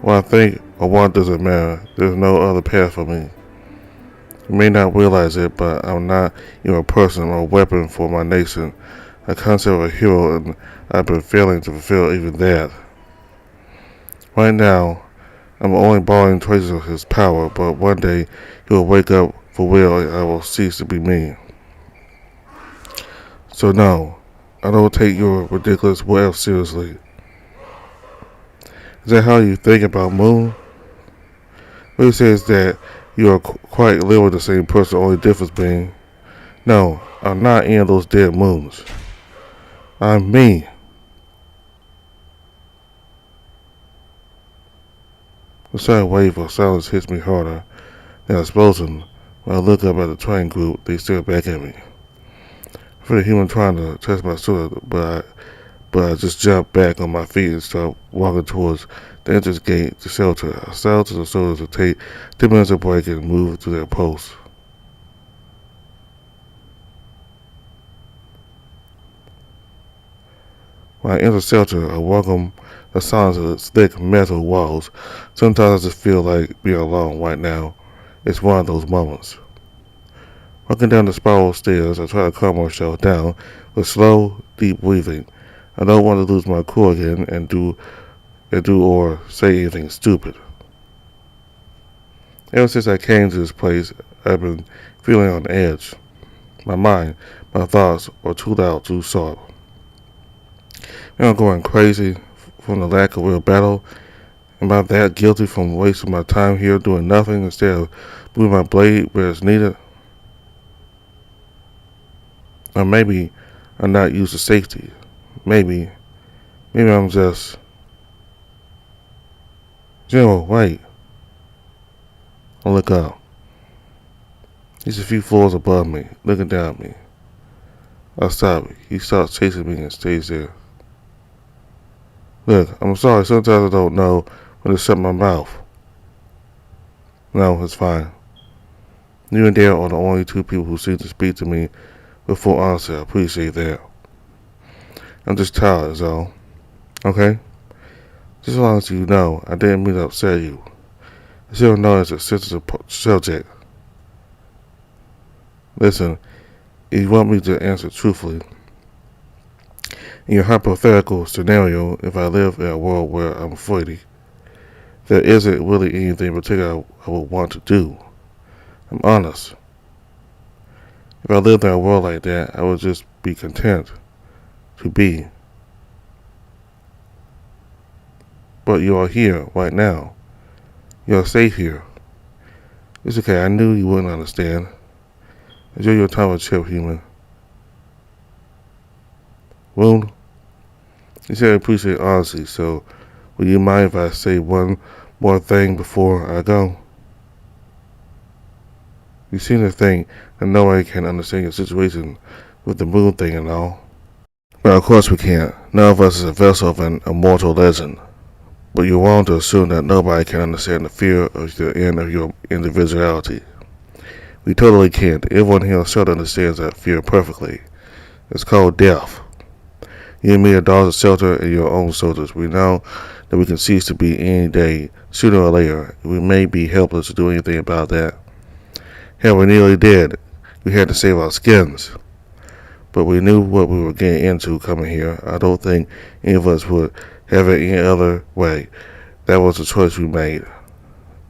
What I think or want doesn't matter. There's no other path for me. You may not realize it, but I'm not even a person or a weapon for my nation. a concept of a hero, and I've been failing to fulfill even that. Right now, I'm only borrowing traces of his power, but one day he will wake up for real and I will cease to be me. So no, I don't take your ridiculous what if seriously. Is that how you think about Moon? What he says that you are quite literally the same person, only difference being, no, I'm not any of those dead moons. I'm me. The sudden wave of silence hits me harder than an explosion. When I look up at the train group, they stare back at me. I feel a human trying to touch my shoulder, but I just jump back on my feet and start walking towards the entrance gate to shelter. I sell to the soldiers to take 10 minutes of break and move to their posts. When I enter shelter, I welcome the silence of its thick metal walls. Sometimes I just feel like being alone right now. It's one of those moments. Walking down the spiral stairs, I try to calm myself down with slow, deep breathing. I don't want to lose my cool again and do or say anything stupid. Ever since I came to this place, I've been feeling on edge. My mind, my thoughts are too loud, too sharp. Am I going crazy from the lack of real battle? Am I that guilty from wasting my time here doing nothing instead of moving my blade where it's needed? Or maybe I'm not used to safety. Maybe I'm just... General, wait. I look up. He's a few floors above me, looking down at me. I stop. He starts chasing me and stays there. Look, I'm sorry, sometimes I don't know when to shut my mouth. No, it's fine. You and Dale are the only two people who seem to speak to me with full honesty. I appreciate that. I'm just tired, is all. Okay? Just as long as you know, I didn't mean to upset you. I still know it's a sensitive subject. Listen, if you want me to answer truthfully, in your hypothetical scenario, if I live in a world where I'm 40, there isn't really anything in particular I would want to do. I'm honest. If I lived in a world like that, I would just be content to be. But you are here right now. You are safe here. It's okay, I knew you wouldn't understand. Enjoy your time with Chip, human. Rune, you said I appreciate honesty, so would you mind if I say one more thing before I go? You seem to think that nobody can understand your situation with the moon thing and all. But of course we can't. None of us is a vessel of an immortal legend. But you're wrong to assume that nobody can understand the fear of the end of your individuality. We totally can't. Everyone here sure understands that fear perfectly. It's called death. You and me are dogs of shelter and your own soldiers. We know that we can cease to be any day, sooner or later. We may be helpless to do anything about that. Hell, we're nearly dead. We had to save our skins. But we knew what we were getting into coming here. I don't think any of us would have it any other way. That was the choice we made.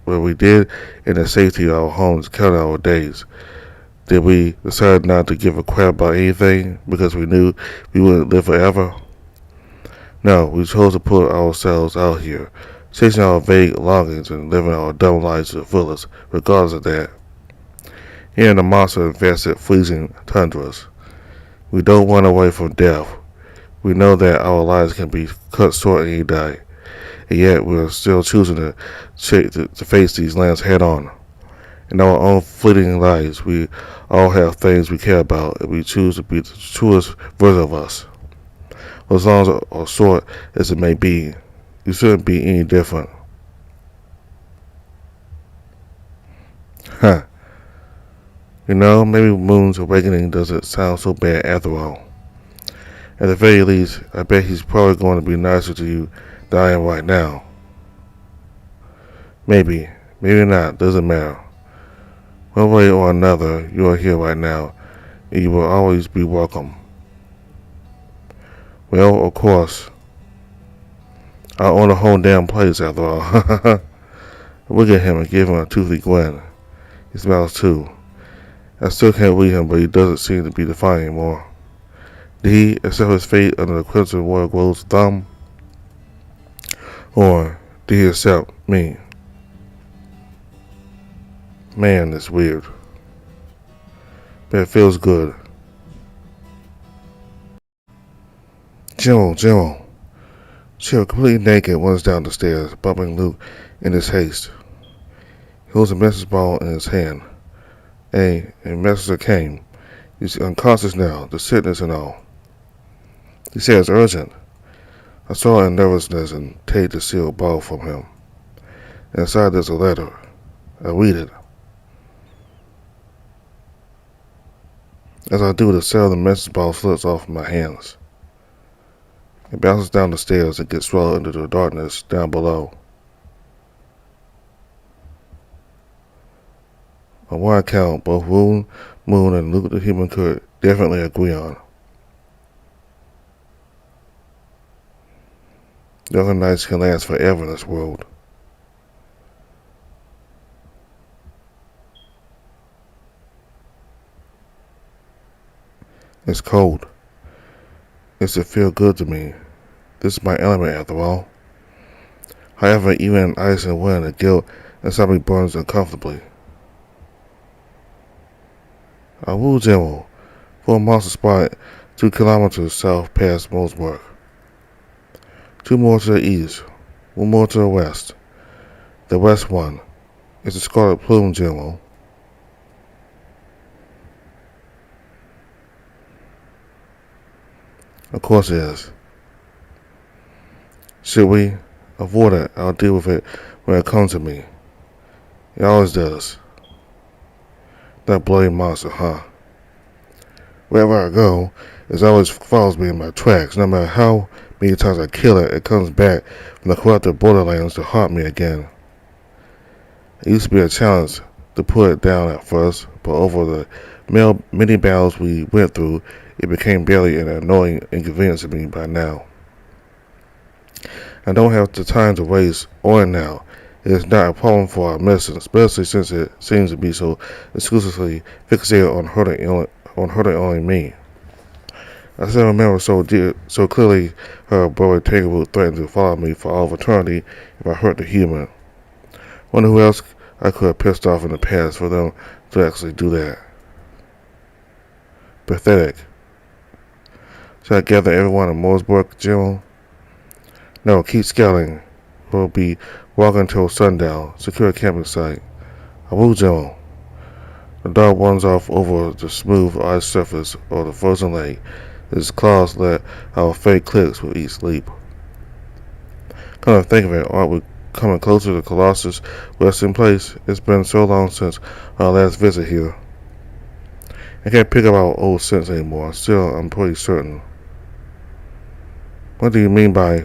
What we did in the safety of our homes counted our days. Did we decide not to give a crap about anything because we knew we wouldn't live forever? No, we chose to put ourselves out here, chasing our vague longings and living our dumb lives to the fullest, regardless of that. Here in the monster-infested freezing tundras, we don't run away from death. We know that our lives can be cut short any day, and yet we are still choosing to face these lands head on. In our own fleeting lives, we all have things we care about, and we choose to be the truest version of us. As long or short as it may be, you shouldn't be any different. Huh. You know, maybe Moon's awakening doesn't sound so bad after all. At the very least, I bet he's probably going to be nicer to you than I am right now. Maybe not, doesn't matter. One way or another, you are here right now, and you will always be welcome. Well, of course, I own the whole damn place after all. Look at him and give him a toothy grin. He smiles too. I still can't read him, but he doesn't seem to be defiant anymore. Did he accept his fate under the crimson royal glow's thumb? Or did he accept me? Man, it's weird. But it feels good. General. She was completely naked runs down the stairs, bumping Luke in his haste. He holds a message ball in his hand. A messenger came. He's unconscious now, the sickness and all. He said it's urgent. I saw in nervousness and take the sealed ball from him. Inside there's a letter. I read it. As I do, the cell of the message ball slips off my hands. It bounces down the stairs and gets swallowed into the darkness down below. On one account, both Rune, Moon, and Luke the Human could definitely agree on. Nothing nice can last forever in this world. It's cold. It's to feel good to me. This is my element after all. However, even in ice and wind, the guilt inside me burns uncomfortably. I will, General, for a monster spot 2 kilometers south past Mosberg. 2 more to the east, 1 more to the west. The west one is the Scarlet Plume, General. Of course it is. Should we? Avoid it. I'll deal with it when it comes to me. It always does. That bloody monster, huh? Wherever I go, it always follows me in my tracks. No matter how many times I kill it, it comes back from the corrupted borderlands to haunt me again. It used to be a challenge to put it down at first, but over the many battles we went through, it became barely an annoying inconvenience to me by now. I don't have the time to waste on it now. It is not a problem for our medicine, especially since it seems to be so exclusively fixated on hurting only me. I still remember so clearly her brother Tangerwood threatened to follow me for all of eternity if I hurt the human. Wonder who else I could have pissed off in the past for them to actually do that. Pathetic. Should I gather everyone in Mooresburg, General? No, keep scouting. We'll be walking until sundown. Secure a camping site. I will, General. The dog runs off over the smooth ice surface of the frozen lake. His claws let out faint clicks with each leap. Come to think of it, aren't we coming closer to Colossus' resting place? It's been so long since our last visit here. I can't pick up our old scents anymore. Still, I'm pretty certain. What do you mean by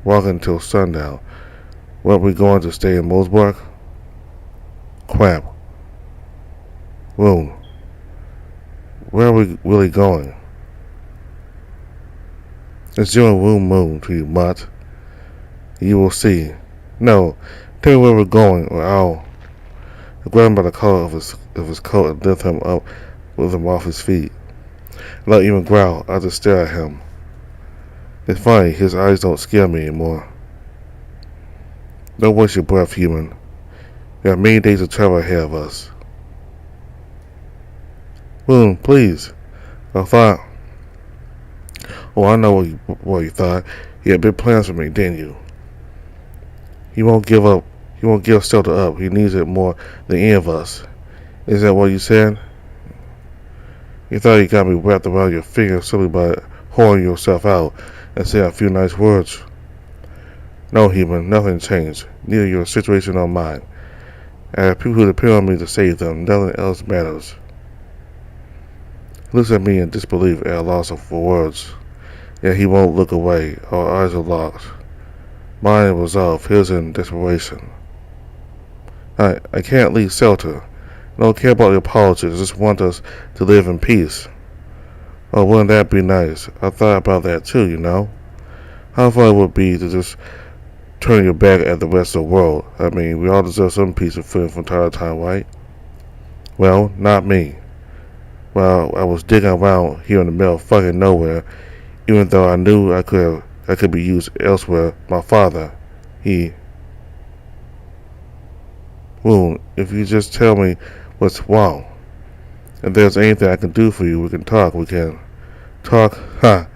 walking until sundown? Weren't we going to stay in Mosberg? Crap. Rune. Where are we really going? It's your Rune Moon to you, mutt. You will see. No, tell me where we're going, or I'll grab him by the collar of his coat and lift him up with him off his feet. Not even growl, I just stare at him. It's funny, his eyes don't scare me anymore. Don't waste your breath, human. There are many days of travel ahead of us. Rune, please. I thought... Oh, I know what you thought. You had big plans for me, didn't you? He won't give Stelter up. He needs it more than any of us. Is that what you said? You thought you got me wrapped around your finger simply by whoring yourself out and saying a few nice words. No, human, nothing changed. Neither your situation nor mine. I have people who depend on me to save them. Nothing else matters. He looks at me in disbelief at a loss for words. Yet he won't look away. Our eyes are locked. Mine in resolve, his in desperation. I can't leave Stelter. I don't care about the apologies. I just want us to live in peace. Oh, wouldn't that be nice? I thought about that too, you know? How fun it would be to just turn your back at the rest of the world. I mean, we all deserve some piece of freedom from time to time, right? Well, not me. Well, I was digging around here in the middle of fucking nowhere, even though I knew I could be used elsewhere. My father, he, Rune, if you just tell me what's wrong, if there's anything I can do for you, we can talk. We can talk. Ha!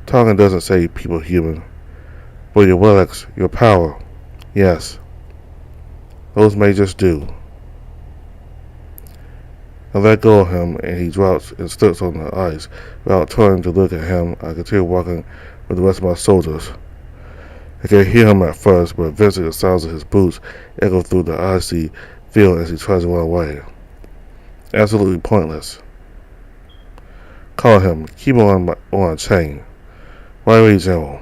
Talking doesn't save people human, but your relics, your power, yes, those may just do. I let go of him, and he drops and slips on the ice. Without turning to look at him, I continue walking with the rest of my soldiers. I could hear him at first, but eventually the sounds of his boots echo through the icy field as he tries to run away. Absolutely pointless. Call him. Keep him on a chain. Right away, General.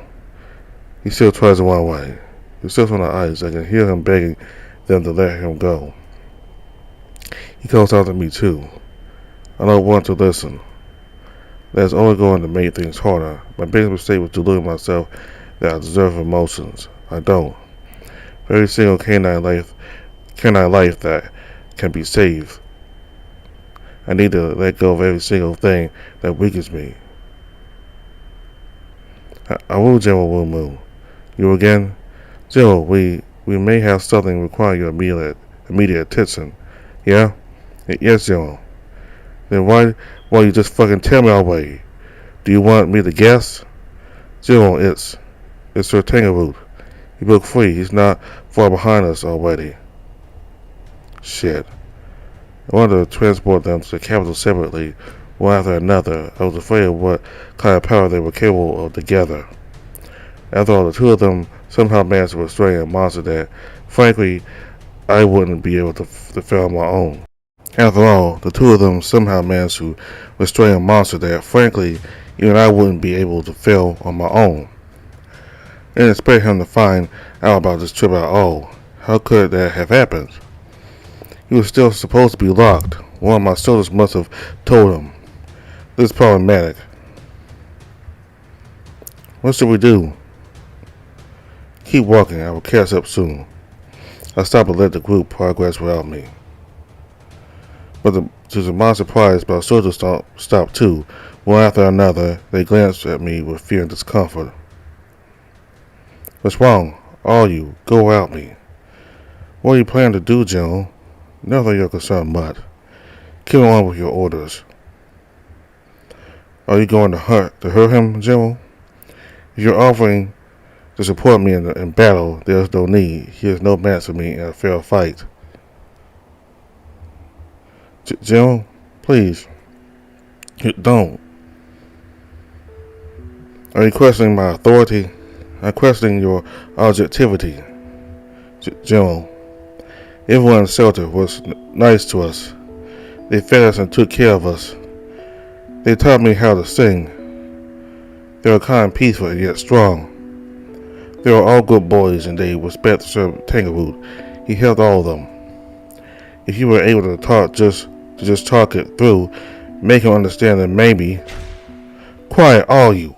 He still tries to run away. He slips on the ice. I can hear him begging them to let him go. He calls out to me too. I don't want to listen. That's only going to make things harder. My biggest mistake was deluding myself that I deserve emotions. I don't. Every single canine life that can be saved. I need to let go of every single thing that weakens me. I will, General Wumu. You again? General, we may have something requiring your immediate attention. Yeah? Yes, General. Then why you just fucking tell me already? Do you want me to guess? General, it's Sir Tangaroot. He broke free. He's not far behind us already. Shit. I wanted to transport them to the capital separately, one after another. I was afraid of what kind of power they were capable of together. After all, the two of them somehow managed to restrain a monster that, frankly, I wouldn't be able to defeat on my own. After all, the two of them somehow managed to restrain a monster that, frankly, even I wouldn't be able to fail on my own. I didn't expect him to find out about this trip at all. How could that have happened? He was still supposed to be locked. One of my soldiers must have told him. This is problematic. What should we do? Keep walking. I will catch up soon. I stopped and let the group progress without me. But to my surprise, my soldiers stopped too. One after another, they glanced at me with fear and discomfort. What's wrong? All you, go without me. What are you planning to do, General? Nothing you're concerned, Mutt. Keep on with your orders. Are you going to hurt him, General? If you're offering to support me in battle, there's no need. He is no match for me in a fair fight. General, please. Don't. Are you questioning my authority? I'm questioning your objectivity. General, everyone in the shelter was nice to us. They fed us and took care of us. They taught me how to sing. They were kind, peaceful, and yet strong. They were all good boys, and they respected Sir Tangaroot. He helped all of them. If you were able to talk it through, make him understand that maybe. Quiet, all you.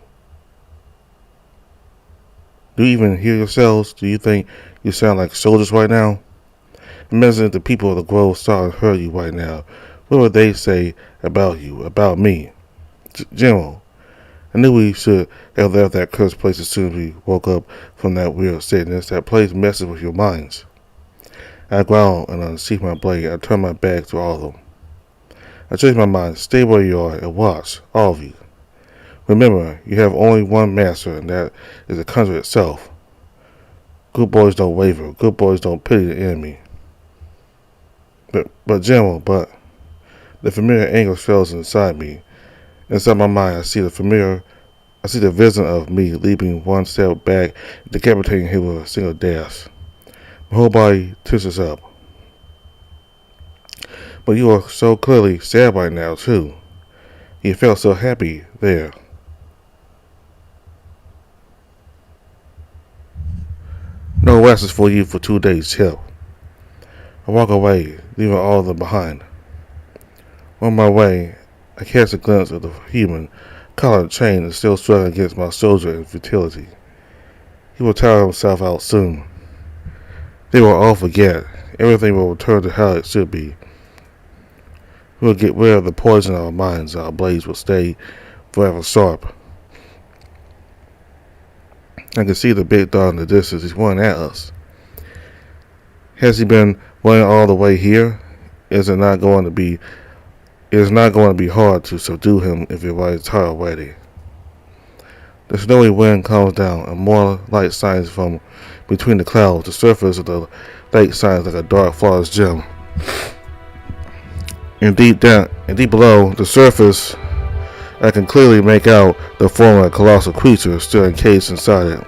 Do you even hear yourselves? Do you think you sound like soldiers right now? Imagine if the people of the grove saw and heard you right now. What would they say about you, about me? General, I knew we should have left that cursed place as soon as we woke up from that weird sickness. That place messes with your minds. I growled and unsheathed my blade. I turned my back to all of them. I changed my mind. Stay where you are and watch, all of you. Remember, you have only one master, and that is the country itself. Good boys don't waver. Good boys don't pity the enemy. But General, the familiar anger swells inside me. Inside my mind, I see the vision of me leaping one step back, decapitating him with a single dash. My whole body tenses up. But you are so clearly sad right now, too. You felt so happy there. No rest is for you for 2 days, Chip. I walk away, leaving all of them behind. On my way, I cast a glance at the human, collared chain and still struggling against my soldier in futility. He will tire himself out soon. They will all forget. Everything will return to how it should be. We will get rid of the poison in our minds. Our blades will stay forever sharp. I can see the big dog in the distance. He's running at us. Has he been running all the way here? It is not going to be hard to subdue him if your right tire already. The snowy wind comes down, and more light shines from between the clouds. The surface of the lake shines like a dark flawless gem. And deep below the surface, I can clearly make out the form of a colossal creature still encased inside it.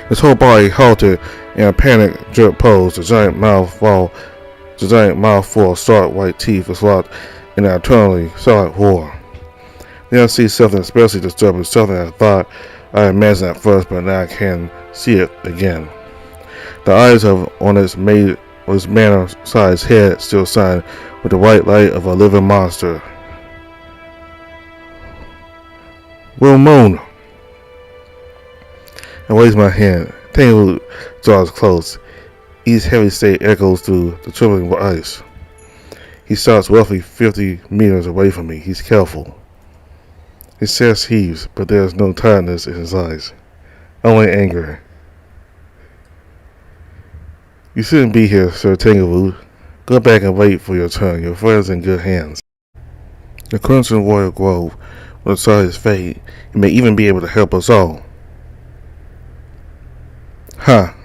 His whole body halted in a panic jerk pose. The giant mouthful of sharp white teeth was locked in an eternally silent roar. Then I see something especially disturbing, something I thought I imagined at first, but now I can see it again. The eyes on its manor-sized head still shine with the white light of a living monster. Moon! I raise my hand. Tangle draws close. Each heavy state echoes through the trembling ice. He starts roughly 50 meters away from me. He's careful. His chest heaves, but there is no tiredness in his eyes. Only anger. You shouldn't be here, Sir Tanglewood. Go back and wait for your turn. Your friend's in good hands. The Crimson Royal Grove will decide his fate. He may even be able to help us all. Ha!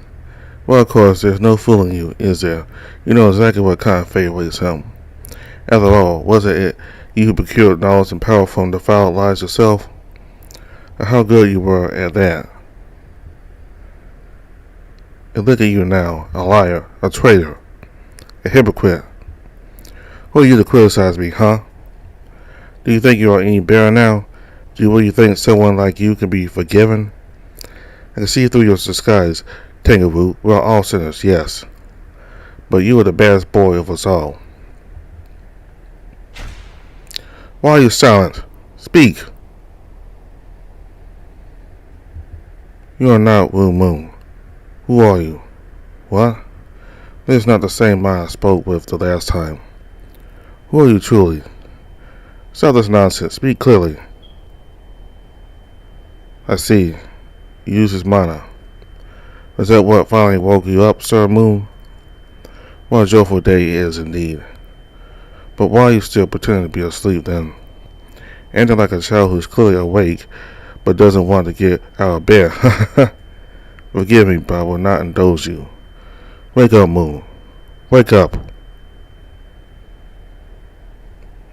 Well, of course, there's no fooling you, is there? You know exactly what kind of fate awaits him. After all, wasn't it you who procured knowledge and power from the foul lies yourself? And how good you were at that. And look at you now, a liar, a traitor, a hypocrite. Who are you to criticize me, huh? Do you think you are any better now? Do you really think someone like you can be forgiven? I can see through your disguise, Tanglewood. We are all sinners, yes. But you are the baddest boy of us all. Why are you silent? Speak. You are not Wu Moon. Who are you? What? This is not the same man I spoke with the last time. Who are you truly? Stop this nonsense. Speak clearly. I see. You use his mana. Is that what finally woke you up, Sir Moon? What a joyful day it is indeed. But why are you still pretending to be asleep then? Acting like a child who's clearly awake but doesn't want to get out of bed. Forgive me, but I will not indulge you. Wake up, Moon. Wake up.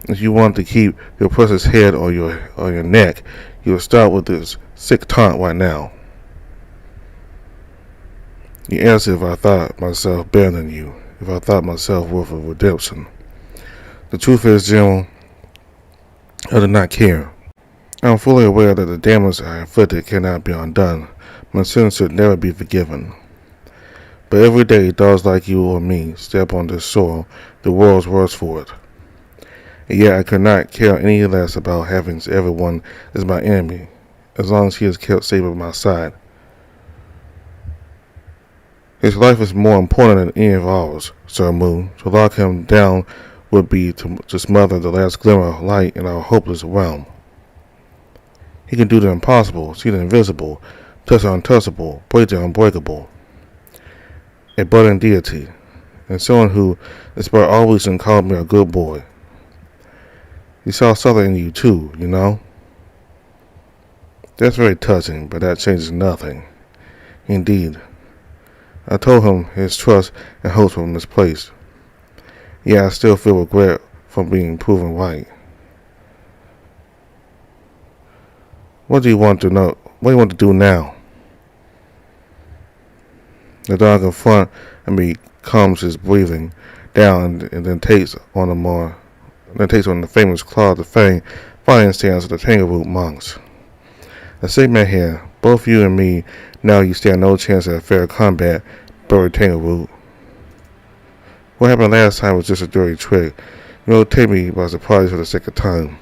If you want to keep your precious head on your neck, you will start with this sick taunt right now. You asked if I thought myself better than you, if I thought myself worth of redemption. The truth is, General, I do not care. I am fully aware that the damage I inflicted cannot be undone. My sins should never be forgiven. But every day, dogs like you or me step on this soil, the world's worse for it. And yet I could not care any less about having everyone as my enemy, as long as he is kept safe at my side. His life is more important than any of ours, Sir Moon. To lock him down would be to smother the last glimmer of light in our hopeless realm. He can do the impossible, see the invisible, touch the untouchable, break the unbreakable. A budding deity, and someone who, despite all reason, called me a good boy. He saw something in you too, you know? That's very touching, but that changes nothing. Indeed. I told him his trust and hopes were misplaced. Yet I still feel regret for being proven right. What do you want to know? What do you want to do now? The dog in front of me calms his breathing down and then takes on the famous claw of the fang fighting stance of the Tanglewood monks. I shake my hand. Both you and me, now you stand no chance at a fair combat, buried Tanglewood. What happened last time was just a dirty trick. You'll take me by surprise for the second time.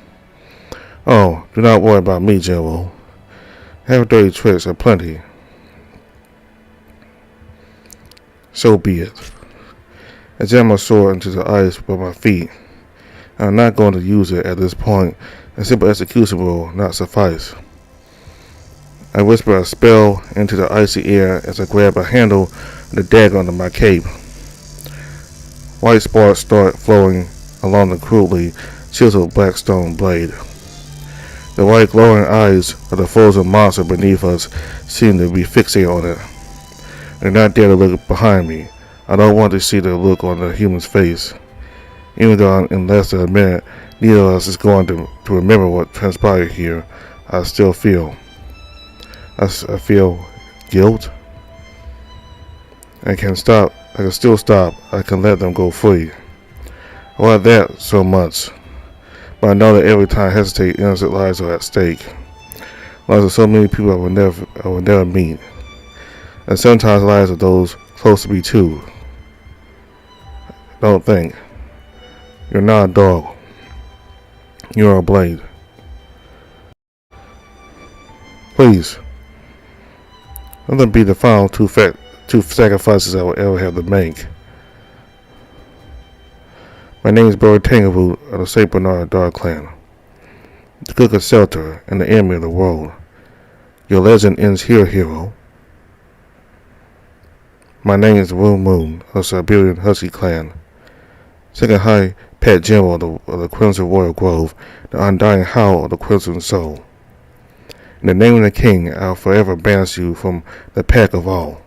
Oh, do not worry about me, General. Half dirty tricks are plenty. So be it. I jam my sword into the ice by my feet. I'm not going to use it at this point. A simple execution will not suffice. I whisper a spell into the icy air as I grab a handle of the dagger under my cape. White sparks start flowing along the crudely chiseled black stone blade. The white glowing eyes of the frozen monster beneath us seem to be fixated on it. I do not dare to look behind me. I don't want to see the look on the human's face. Even though in less than a minute neither of us is going to remember what transpired here, I still feel. I feel guilt. I can still stop. I can let them go free. I want that so much. But I know that every time I hesitate, innocent lives are at stake. Lives of so many people I will never meet. And sometimes the lives of those close to me too. Don't think. You're not a dog. You're a blade. Please. Let them be the final two sacrifices I will ever have to make. My name is Bird Tangaroot of the St. Bernard Dark Clan, the cook of shelter and the enemy of the world. Your legend ends here, hero. My name is Rune of the Siberian Husky Clan, second high pet general of the Crimson Royal Grove, the undying howl of the Crimson Soul. In the name of the King, I'll forever banish you from the pack of all.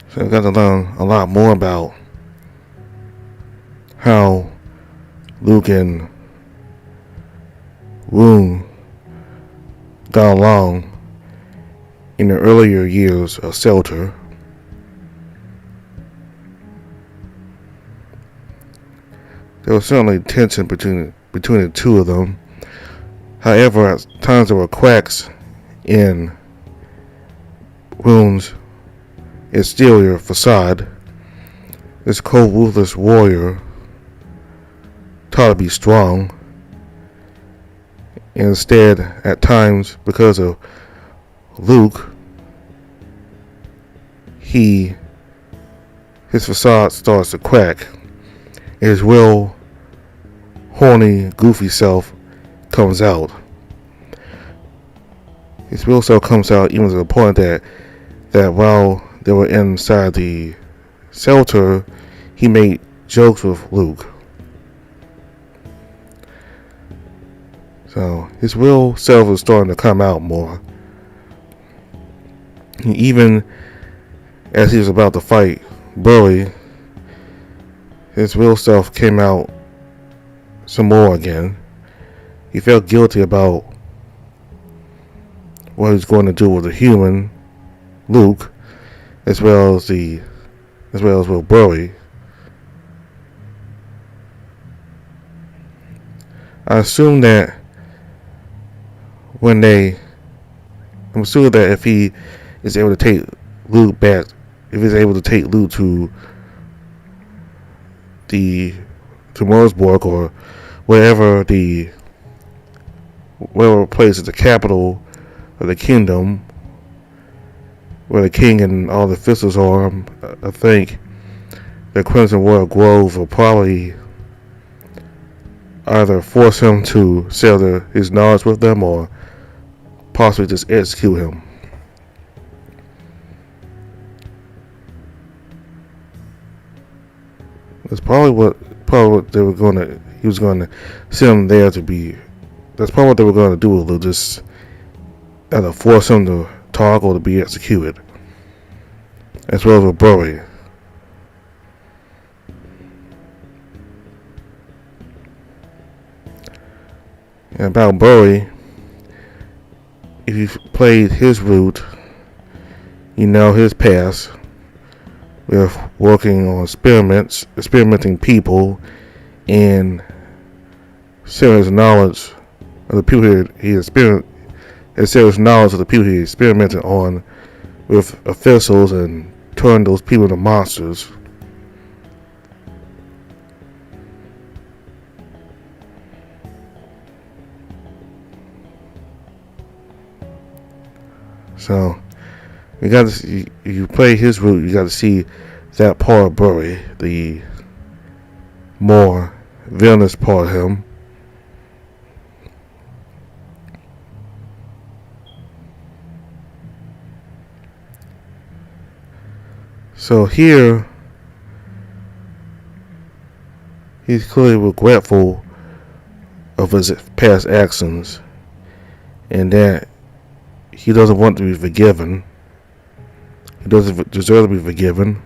So I got to learn a lot more about how Luke and Rune got along in the earlier years of Shelter. There was certainly tension between the two of them. However, at times there were cracks in Rune's exterior facade. This cold, ruthless warrior taught to be strong. Instead, at times, because of Luke, his facade starts to crack. His real horny, goofy self comes out. His real self comes out even to the point that while they were inside the shelter, he made jokes with Luke. So his real self is starting to come out more. And even as he was about to fight Burry, his real self came out some more again. He felt guilty about what he was going to do with the human, Luke, as well as with Burry. I assume that if he is able to take Luke back, if he's able to take Luke to Morsborg or wherever place is the capital of the kingdom, where the king and all the officials are, I think the Crimson Royal Grove will probably either force him to share his knowledge with them or possibly just execute him. That's probably what they were gonna. He was gonna send him there to be. That's probably what they were gonna do. They'll just either force him to talk or to be executed, as well as with Burry. And about Burry, if you've played his route, you know his past with working on experimenting people, and sharing his knowledge of the people he experimented on with officials and turned those people into monsters. So you got to see, if you play his route, you got to see that part of Burry, the more villainous part of him. So here, he's clearly regretful of his past actions, and that he doesn't want to be forgiven. He doesn't deserve to be forgiven.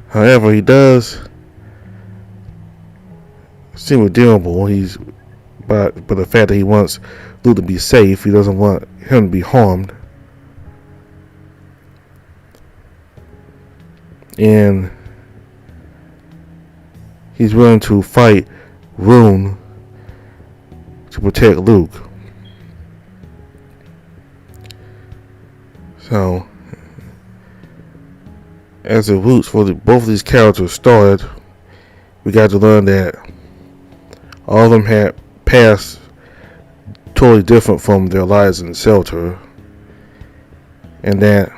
However, he does seem redeemable. But the fact that he wants Luke to be safe, he doesn't want him to be harmed. And he's willing to fight Rune to protect Luke. So, as the roots for both of these characters started, we got to learn that all of them had past totally different from their lives in shelter, and that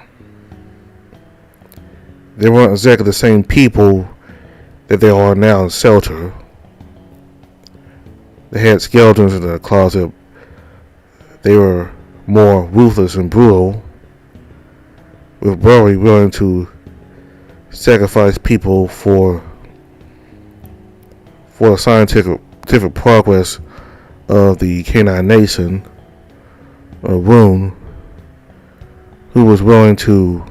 they weren't exactly the same people that they are now in shelter. They had skeletons in the closet. They were more ruthless and brutal, with Burry willing to sacrifice people for the scientific progress of the Canine Nation. Rune, who was willing to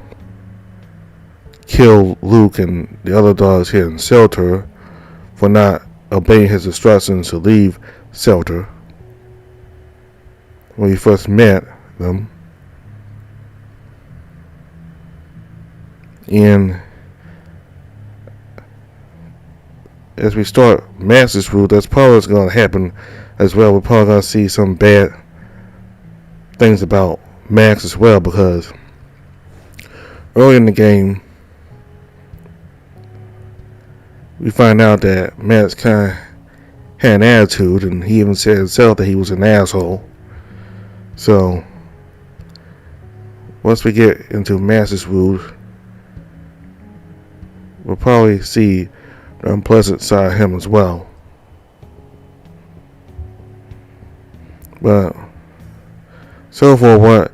kill Luke and the other dogs here in shelter for not obeying his instructions to leave shelter when he first met them. And as we start Max's route, that's probably what's going to happen as well. We're probably going to see some bad things about Max as well, because early in the game we find out that Max kind of had an attitude, and he even said himself that he was an asshole. So once we get into Max's route, we'll probably see the unpleasant side of him as well. But so far, what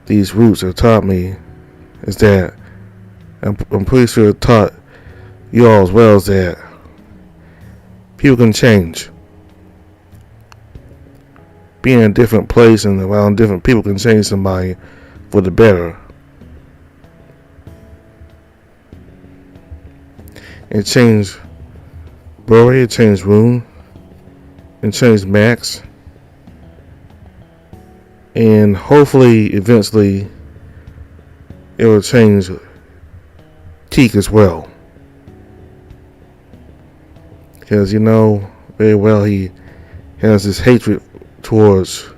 these routes have taught me is that I'm pretty sure it taught you all as well, is that people can change. Being in a different place and around different people can change somebody for the better. It changed Burry, it changed Rune, it changed Max, and hopefully eventually it will change Teak as well, because you know very well he has this hatred towards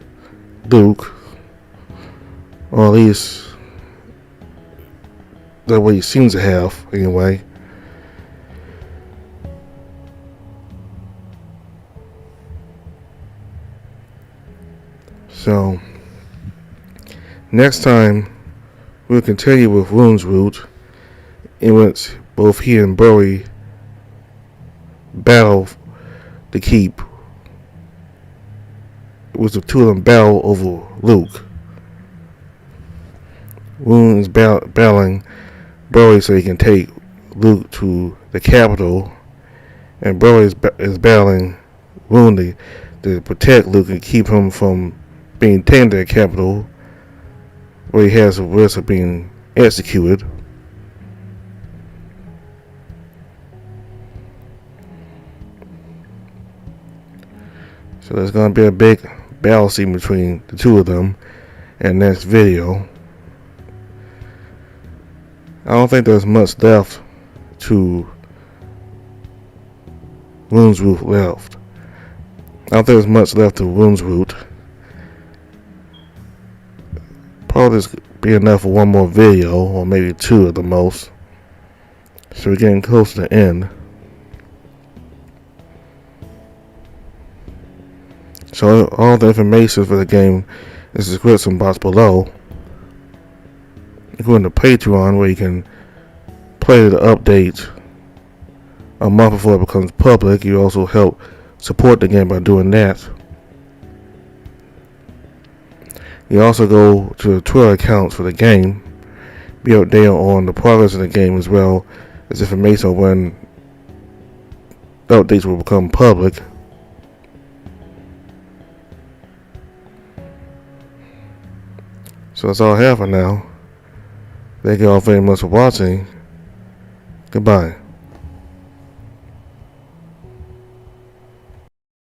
Luke, or at least that's what he seems to have anyway. So next time we'll continue with Rune's route, in which both he and Burry battle to keep was the two of them battle over Luke. Rune is battling Broly so he can take Luke to the capital, and Broly is battling Rune to protect Luke and keep him from being taken to the capital, where he has a risk of being executed. So there's going to be a big battle scene between the two of them in the next video. I don't think there's much left to Rune's Route left. I don't think there's much left to Rune's Route. Probably this could be enough for one more video, or maybe two at the most. So we're getting close to the end. So all the information for the game is in the description box below. Go into Patreon, where you can play the update a month before it becomes public. You also help support the game by doing that. You also go to the Twitter accounts for the game, be updated on the progress of the game, as well as information on when the updates will become public. So that's all I have for now. Thank you all very much for watching. Goodbye.